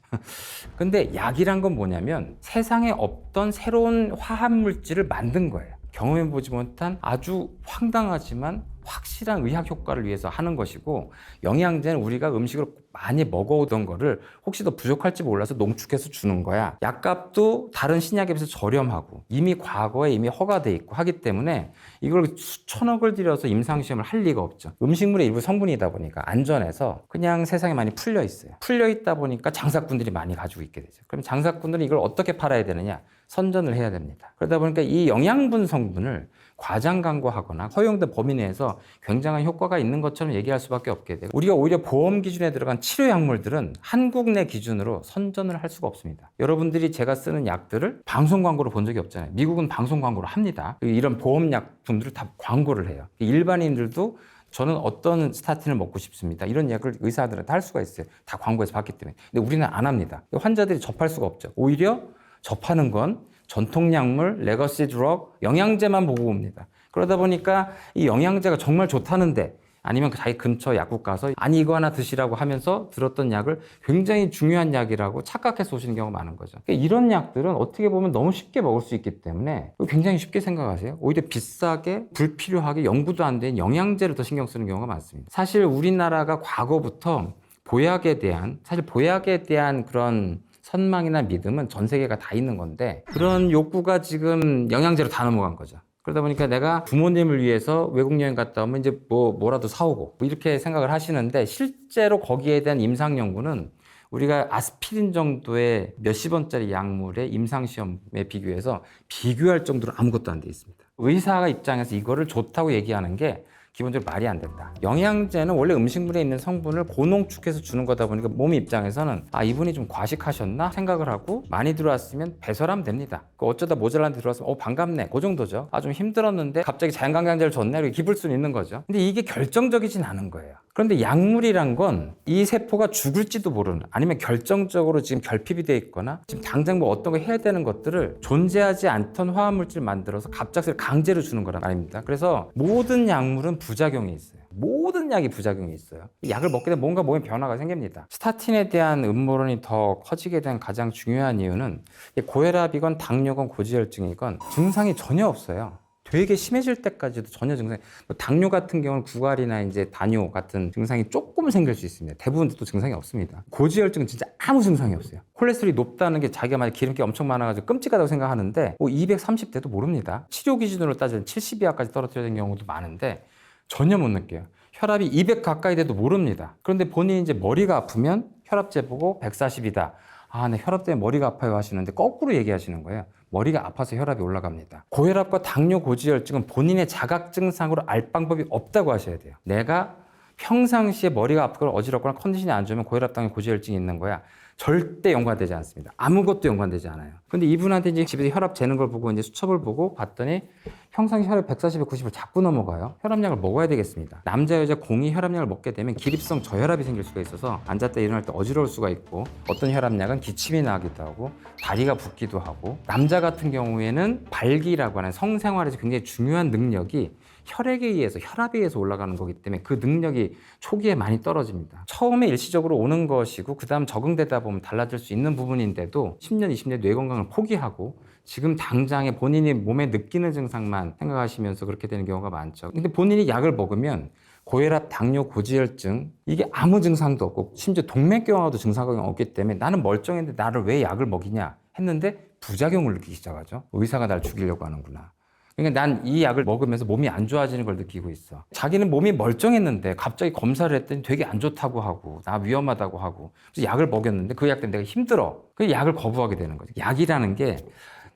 근데 약이란 건 뭐냐면 세상에 없던 새로운 화합물질을 만든 거예요. 경험해보지 못한 아주 황당하지만 확실한 의학 효과를 위해서 하는 것이고, 영양제는 우리가 음식으로 많이 먹어오던 거를 혹시 더 부족할지 몰라서 농축해서 주는 거야. 약값도 다른 신약에 비해서 저렴하고 이미 과거에 이미 허가돼 있고 하기 때문에 이걸 수천억을 들여서 임상시험을 할 리가 없죠. 음식물의 일부 성분이다 보니까 안전해서 그냥 세상에 많이 풀려 있어요. 풀려 있다 보니까 장사꾼들이 많이 가지고 있게 되죠. 그럼 장사꾼들은 이걸 어떻게 팔아야 되느냐? 선전을 해야 됩니다. 그러다 보니까 이 영양분 성분을 과장 광고하거나 허용된 범위 내에서 굉장한 효과가 있는 것처럼 얘기할 수밖에 없게 되고, 우리가 오히려 보험 기준에 들어간 치료 약물들은 한국 내 기준으로 선전을 할 수가 없습니다. 여러분들이 제가 쓰는 약들을 방송 광고로 본 적이 없잖아요. 미국은 방송 광고를 합니다. 이런 보험 약품들을 다 광고를 해요. 일반인들도 저는 어떤 스타틴을 먹고 싶습니다, 이런 약을 의사들한테 할 수가 있어요. 다 광고에서 봤기 때문에. 근데 우리는 안 합니다. 환자들이 접할 수가 없죠. 오히려 접하는 건 전통약물, 레거시 드럭, 영양제만 보고 옵니다. 그러다 보니까 이 영양제가 정말 좋다는데, 아니면 자기 근처 약국 가서 아니 이거 하나 드시라고 하면서 들었던 약을 굉장히 중요한 약이라고 착각해서 오시는 경우가 많은 거죠. 그러니까 이런 약들은 어떻게 보면 너무 쉽게 먹을 수 있기 때문에 굉장히 쉽게 생각하세요. 오히려 비싸게 불필요하게 연구도 안 된 영양제를 더 신경 쓰는 경우가 많습니다. 사실 우리나라가 과거부터 보약에 대한 그런 선망이나 믿음은 전 세계가 다 있는 건데, 그런 욕구가 지금 영양제로 다 넘어간 거죠. 그러다 보니까 내가 부모님을 위해서 외국 여행 갔다 오면 이제 뭐라도 사오고 이렇게 생각을 하시는데, 실제로 거기에 대한 임상 연구는 우리가 아스피린 정도의 몇십 원짜리 약물의 임상시험에 비교해서 비교할 정도로 아무것도 안 돼 있습니다. 의사 입장에서 이거를 좋다고 얘기하는 게 기본적으로 말이 안 된다. 영양제는 원래 음식물에 있는 성분을 고농축해서 주는 거다 보니까 몸 입장에서는 이분이 좀 과식하셨나 생각을 하고, 많이 들어왔으면 배설하면 됩니다. 어쩌다 모자란데 들어왔으면 반갑네, 그 정도죠. 좀 힘들었는데 갑자기 자연강장제를 줬네, 이렇게 기쁠 수는 있는 거죠. 근데 이게 결정적이진 않은 거예요. 그런데 약물이란 건 이 세포가 죽을지도 모르는, 아니면 결정적으로 지금 결핍이 돼 있거나 지금 당장 어떤 거 해야 되는 것들을 존재하지 않던 화합물질을 만들어서 갑작스레 강제로 주는 거란 말입니다. 그래서 모든 약물은 부작용이 있어요. 모든 약이 부작용이 있어요. 약을 먹게 되면 뭔가 몸에 변화가 생깁니다. 스타틴에 대한 음모론이 더 커지게 된 가장 중요한 이유는 고혈압이건 당뇨건 고지혈증이건 증상이 전혀 없어요. 되게 심해질 때까지도 전혀 증상이, 당뇨 같은 경우는 구갈이나 이제 다뇨 같은 증상이 조금 생길 수 있습니다. 대부분 또 증상이 없습니다. 고지혈증은 진짜 아무 증상이 없어요. 콜레스테롤이 높다는 게 자기가 만약 기름기 엄청 많아가지고 끔찍하다고 생각하는데 230대도 모릅니다. 치료 기준으로 따지면 70이하까지 떨어뜨려야 되는 경우도 많은데 전혀 못 느껴요. 혈압이 200 가까이 돼도 모릅니다. 그런데 본인이 이제 머리가 아프면 혈압재 보고 140이다. 아, 네, 혈압 때문에 머리가 아파요 하시는데 거꾸로 얘기하시는 거예요. 머리가 아파서 혈압이 올라갑니다. 고혈압과 당뇨, 고지혈증은 본인의 자각 증상으로 알 방법이 없다고 하셔야 돼요. 내가 평상시에 머리가 아프거나 어지럽거나 컨디션이 안 좋으면 고혈압, 당뇨, 고지혈증이 있는 거야. 절대 연관되지 않습니다. 아무것도 연관되지 않아요. 근데 이분한테 이제 집에서 혈압 재는 걸 보고 이제 수첩을 보고 봤더니 평상시 혈압 140에 90을 자꾸 넘어가요. 혈압약을 먹어야 되겠습니다. 남자, 여자 공이 혈압약을 먹게 되면 기립성 저혈압이 생길 수가 있어서 앉았다 일어날 때 어지러울 수가 있고, 어떤 혈압약은 기침이 나기도 하고 다리가 붓기도 하고, 남자 같은 경우에는 발기라고 하는 성생활에서 굉장히 중요한 능력이 혈액에 의해서, 혈압에 의해서 올라가는 거기 때문에 그 능력이 초기에 많이 떨어집니다. 처음에 일시적으로 오는 것이고 그 다음 적응되다 보면 달라질 수 있는 부분인데도 10년, 20년 뇌 건강을 포기하고 지금 당장에 본인이 몸에 느끼는 증상만 생각하시면서 그렇게 되는 경우가 많죠. 근데 본인이 약을 먹으면 고혈압, 당뇨, 고지혈증 이게 아무 증상도 없고 심지어 동맥경화도 증상이 없기 때문에 나는 멀쩡했는데 나를 왜 약을 먹이냐 했는데 부작용을 느끼기 시작하죠. 의사가 날 죽이려고 하는구나. 그러니까 난 이 약을 먹으면서 몸이 안 좋아지는 걸 느끼고 있어. 자기는 몸이 멀쩡했는데 갑자기 검사를 했더니 되게 안 좋다고 하고 나 위험하다고 하고 그래서 약을 먹였는데 그 약 때문에 내가 힘들어. 그 약을 거부하게 되는 거죠. 약이라는 게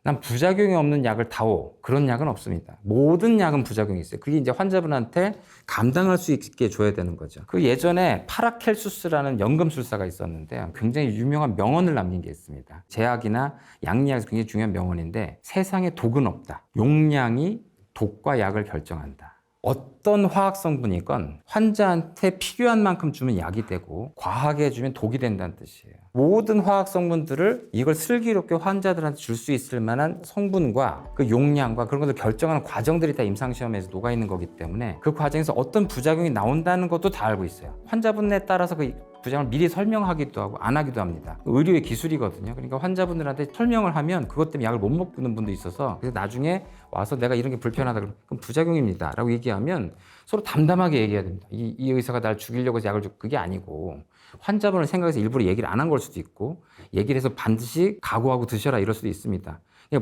난 부작용이 없는 약을 다오. 그런 약은 없습니다. 모든 약은 부작용이 있어요. 그게 이제 환자분한테 감당할 수 있게 줘야 되는 거죠. 그 예전에 파라켈수스라는 연금술사가 있었는데 굉장히 유명한 명언을 남긴 게 있습니다. 제약이나 양리학에서 굉장히 중요한 명언인데 세상에 독은 없다. 용량이 독과 약을 결정한다. 어떤 화학 성분이건 환자한테 필요한 만큼 주면 약이 되고 과하게 주면 독이 된다는 뜻이에요. 모든 화학 성분들을 이걸 슬기롭게 환자들한테 줄 수 있을 만한 성분과 그 용량과 그런 것을 결정하는 과정들이 다 임상시험에서 녹아있는 거기 때문에 그 과정에서 어떤 부작용이 나온다는 것도 다 알고 있어요. 환자분에 따라서 그 부작용을 미리 설명하기도 하고 안 하기도 합니다. 의료의 기술이거든요. 그러니까 환자분들한테 설명을 하면 그것 때문에 약을 못 먹는 분도 있어서 그래서 나중에 와서 내가 이런 게 불편하다 그러면 그럼 부작용입니다 라고 얘기하면 서로 담담하게 얘기해야 됩니다. 이 의사가 날 죽이려고 해서 약을 줘. 그게 아니고 환자분을 생각해서 일부러 얘기를 안 한 걸 수도 있고 얘기를 해서 반드시 각오하고 드셔라 이럴 수도 있습니다.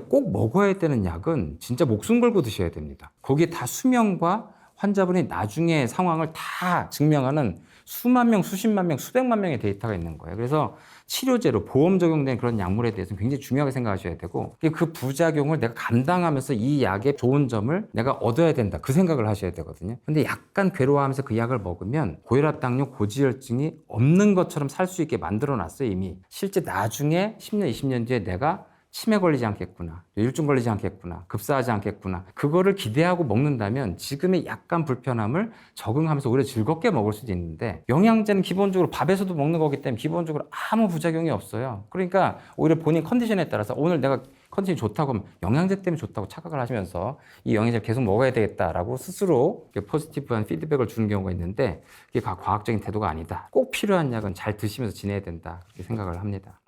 꼭 먹어야 되는 약은 진짜 목숨 걸고 드셔야 됩니다. 거기에 다 수명과 환자분이 나중에 상황을 다 증명하는 수만 명, 수십만 명, 수백만 명의 데이터가 있는 거예요. 그래서 치료제로 보험 적용된 그런 약물에 대해서는 굉장히 중요하게 생각하셔야 되고 그 부작용을 내가 감당하면서 이 약의 좋은 점을 내가 얻어야 된다. 그 생각을 하셔야 되거든요. 근데 약간 괴로워하면서 그 약을 먹으면 고혈압, 당뇨, 고지혈증이 없는 것처럼 살 수 있게 만들어 놨어요, 이미. 실제 나중에 10년, 20년 뒤에 내가 치매 걸리지 않겠구나, 뇌졸중 걸리지 않겠구나, 급사하지 않겠구나 그거를 기대하고 먹는다면 지금의 약간 불편함을 적응하면서 오히려 즐겁게 먹을 수도 있는데 영양제는 기본적으로 밥에서도 먹는 거기 때문에 기본적으로 아무 부작용이 없어요. 그러니까 오히려 본인 컨디션에 따라서 오늘 내가 컨디션이 좋다고 하면 영양제 때문에 좋다고 착각을 하시면서 이 영양제를 계속 먹어야 되겠다라고 스스로 포지티브한 피드백을 주는 경우가 있는데 그게 과학적인 태도가 아니다. 꼭 필요한 약은 잘 드시면서 지내야 된다 그렇게 생각을 합니다.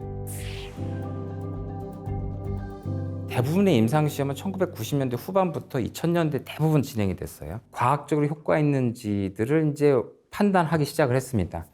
대부분의 임상시험은 1990년대 후반부터 2000년대 대부분 진행이 됐어요. 과학적으로 효과 있는지들을 이제 판단하기 시작을 했습니다.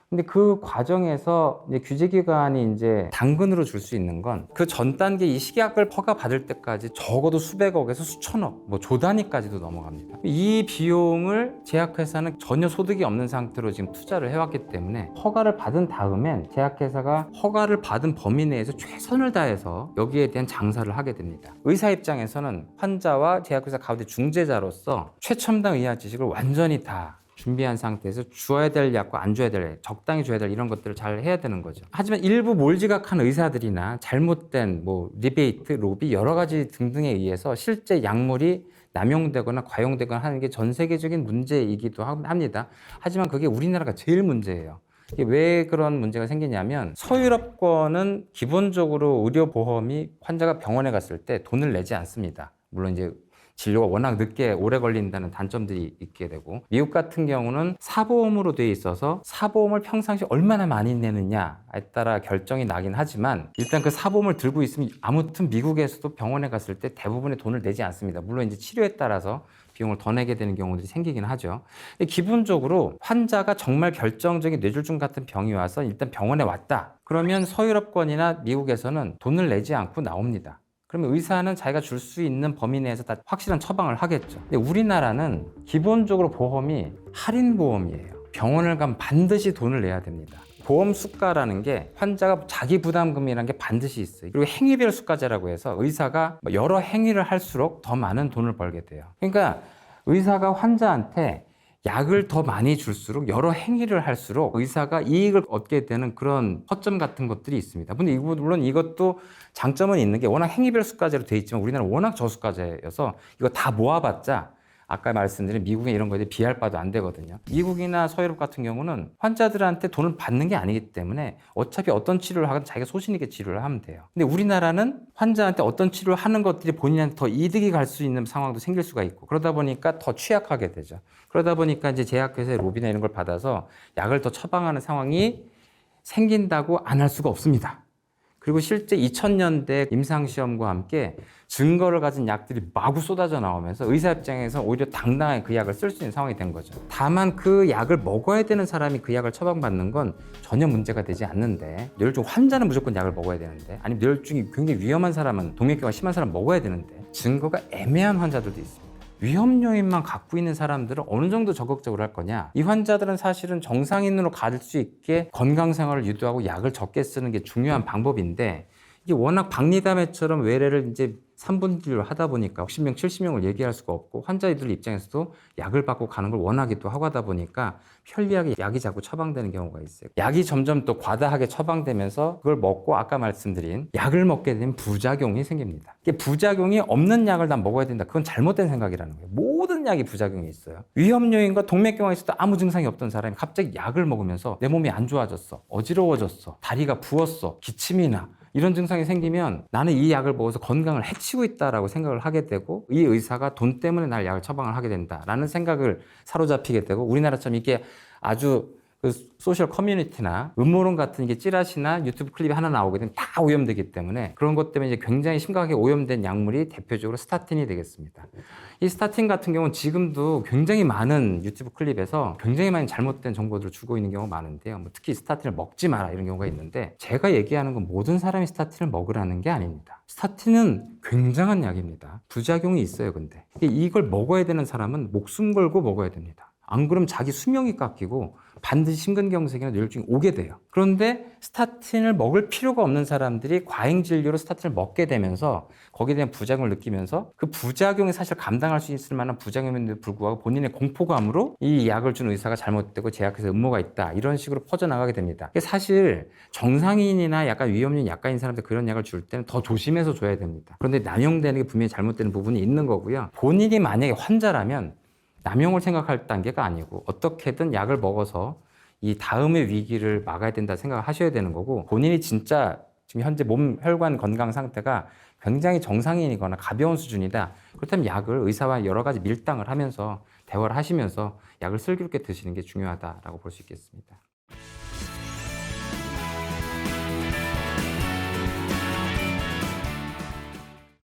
근데 그 과정에서 이제 규제기관이 이제 당근으로 줄 수 있는 건 그 전 단계 이 식약을 허가 받을 때까지 적어도 수백억에서 수천억, 뭐 조 단위까지도 넘어갑니다. 이 비용을 제약회사는 전혀 소득이 없는 상태로 지금 투자를 해왔기 때문에 허가를 받은 다음엔 제약회사가 허가를 받은 범위 내에서 최선을 다해서 여기에 대한 장사를 하게 됩니다. 의사 입장에서는 환자와 제약회사 가운데 중재자로서 최첨단 의학 지식을 완전히 다 준비한 상태에서 줘야 될 약과 안 줘야 될 약, 적당히 줘야 될 이런 것들을 잘 해야 되는 거죠. 하지만 일부 몰지각한 의사들이나 잘못된 뭐 리베이트, 로비 여러 가지 등등에 의해서 실제 약물이 남용되거나 과용되거나 하는 게 전 세계적인 문제이기도 합니다. 하지만 그게 우리나라가 제일 문제예요. 이게 왜 그런 문제가 생기냐면 서유럽권은 기본적으로 의료보험이 환자가 병원에 갔을 때 돈을 내지 않습니다. 물론 이제 진료가 워낙 늦게 오래 걸린다는 단점들이 있게 되고, 미국 같은 경우는 사보험으로 돼 있어서 사보험을 평상시 얼마나 많이 내느냐에 따라 결정이 나긴 하지만, 일단 그 사보험을 들고 있으면 아무튼 미국에서도 병원에 갔을 때 대부분의 돈을 내지 않습니다. 물론 이제 치료에 따라서 비용을 더 내게 되는 경우들이 생기긴 하죠. 기본적으로 환자가 정말 결정적인 뇌졸중 같은 병이 와서 일단 병원에 왔다. 그러면 서유럽권이나 미국에서는 돈을 내지 않고 나옵니다. 그러면 의사는 자기가 줄 수 있는 범위 내에서 다 확실한 처방을 하겠죠. 근데 우리나라는 기본적으로 보험이 할인보험이에요. 병원을 가면 반드시 돈을 내야 됩니다. 보험 수가라는 게 환자가 자기 부담금이라는 게 반드시 있어요. 그리고 행위별 수가제라고 해서 의사가 여러 행위를 할수록 더 많은 돈을 벌게 돼요. 그러니까 의사가 환자한테 약을 더 많이 줄수록 여러 행위를 할수록 의사가 이익을 얻게 되는 그런 허점 같은 것들이 있습니다. 근데 물론 이것도 장점은 있는 게 워낙 행위별 수가제로 돼 있지만 우리나라는 워낙 저수가제여서 이거 다 모아봤자 아까 말씀드린 미국의 이런 거에 비할 바도 안 되거든요. 미국이나 서유럽 같은 경우는 환자들한테 돈을 받는 게 아니기 때문에 어차피 어떤 치료를 하든 자기가 소신 있게 치료를 하면 돼요. 근데 우리나라는 환자한테 어떤 치료를 하는 것들이 본인한테 더 이득이 갈 수 있는 상황도 생길 수가 있고, 그러다 보니까 더 취약하게 되죠. 그러다 보니까 이제 제약회사의 로비나 이런 걸 받아서 약을 더 처방하는 상황이 생긴다고 안 할 수가 없습니다. 그리고 실제 2000년대 임상시험과 함께 증거를 가진 약들이 마구 쏟아져 나오면서 의사 입장에서 오히려 당당하게 그 약을 쓸 수 있는 상황이 된 거죠. 다만 그 약을 먹어야 되는 사람이 그 약을 처방받는 건 전혀 문제가 되지 않는데, 뇌졸중 환자는 무조건 약을 먹어야 되는데, 아니면 뇌졸중이 굉장히 위험한 사람은, 동맥경화가 심한 사람은 먹어야 되는데 증거가 애매한 환자들도 있습니다. 위험 요인만 갖고 있는 사람들은 어느 정도 적극적으로 할 거냐? 이 환자들은 사실은 정상인으로 갈 수 있게 건강생활을 유도하고 약을 적게 쓰는 게 중요한 방법인데, 이게 워낙 박리담회처럼 외래를 이제 3분기를 하다 보니까 60명, 70명을 얘기할 수가 없고, 환자들 입장에서도 약을 받고 가는 걸 원하기도 하고 하다 보니까 편리하게 약이 자꾸 처방되는 경우가 있어요. 약이 점점 또 과다하게 처방되면서 그걸 먹고 아까 말씀드린 약을 먹게 되면 부작용이 생깁니다. 이게 부작용이 없는 약을 다 먹어야 된다. 그건 잘못된 생각이라는 거예요. 모든 약이 부작용이 있어요. 위험 요인과 동맥경화에 있어도 아무 증상이 없던 사람이 갑자기 약을 먹으면서 내 몸이 안 좋아졌어, 어지러워졌어, 다리가 부었어, 기침이 나, 이런 증상이 생기면 나는 이 약을 먹어서 건강을 해치고 있다라고 생각을 하게 되고, 이 의사가 돈 때문에 날 약을 처방을 하게 된다라는 생각을 사로잡히게 되고, 우리나라처럼 이게 아주 그 소셜 커뮤니티나 음모론 같은 게 찌라시나 유튜브 클립이 하나 나오게 되면 다 오염되기 때문에, 그런 것 때문에 이제 굉장히 심각하게 오염된 약물이 대표적으로 스타틴이 되겠습니다. 이 스타틴 같은 경우는 지금도 굉장히 많은 유튜브 클립에서 굉장히 많이 잘못된 정보들을 주고 있는 경우가 많은데요. 특히 스타틴을 먹지 마라 이런 경우가 있는데, 제가 얘기하는 건 모든 사람이 스타틴을 먹으라는 게 아닙니다. 스타틴은 굉장한 약입니다. 부작용이 있어요. 근데 이걸 먹어야 되는 사람은 목숨 걸고 먹어야 됩니다. 안 그러면 자기 수명이 깎이고 반드시 심근경색이나 뇌졸중이 오게 돼요. 그런데 스타틴을 먹을 필요가 없는 사람들이 과잉진료로 스타틴을 먹게 되면서 거기에 대한 부작용을 느끼면서 그 부작용이 사실 감당할 수 있을 만한 부작용임에도 불구하고 본인의 공포감으로 이 약을 준 의사가 잘못되고 제약회사에 음모가 있다, 이런 식으로 퍼져나가게 됩니다. 사실 정상인이나 약간 위험률이 약간인 사람들 그런 약을 줄 때는 더 조심해서 줘야 됩니다. 그런데 남용되는 게 분명히 잘못되는 부분이 있는 거고요. 본인이 만약에 환자라면 남용을 생각할 단계가 아니고 어떻게든 약을 먹어서 이 다음의 위기를 막아야 된다 생각을 하셔야 되는 거고, 본인이 진짜 지금 현재 몸 혈관 건강 상태가 굉장히 정상인이거나 가벼운 수준이다, 그렇다면 약을 의사와 여러 가지 밀당을 하면서 대화를 하시면서 약을 슬기롭게 드시는 게 중요하다라고 볼 수 있겠습니다.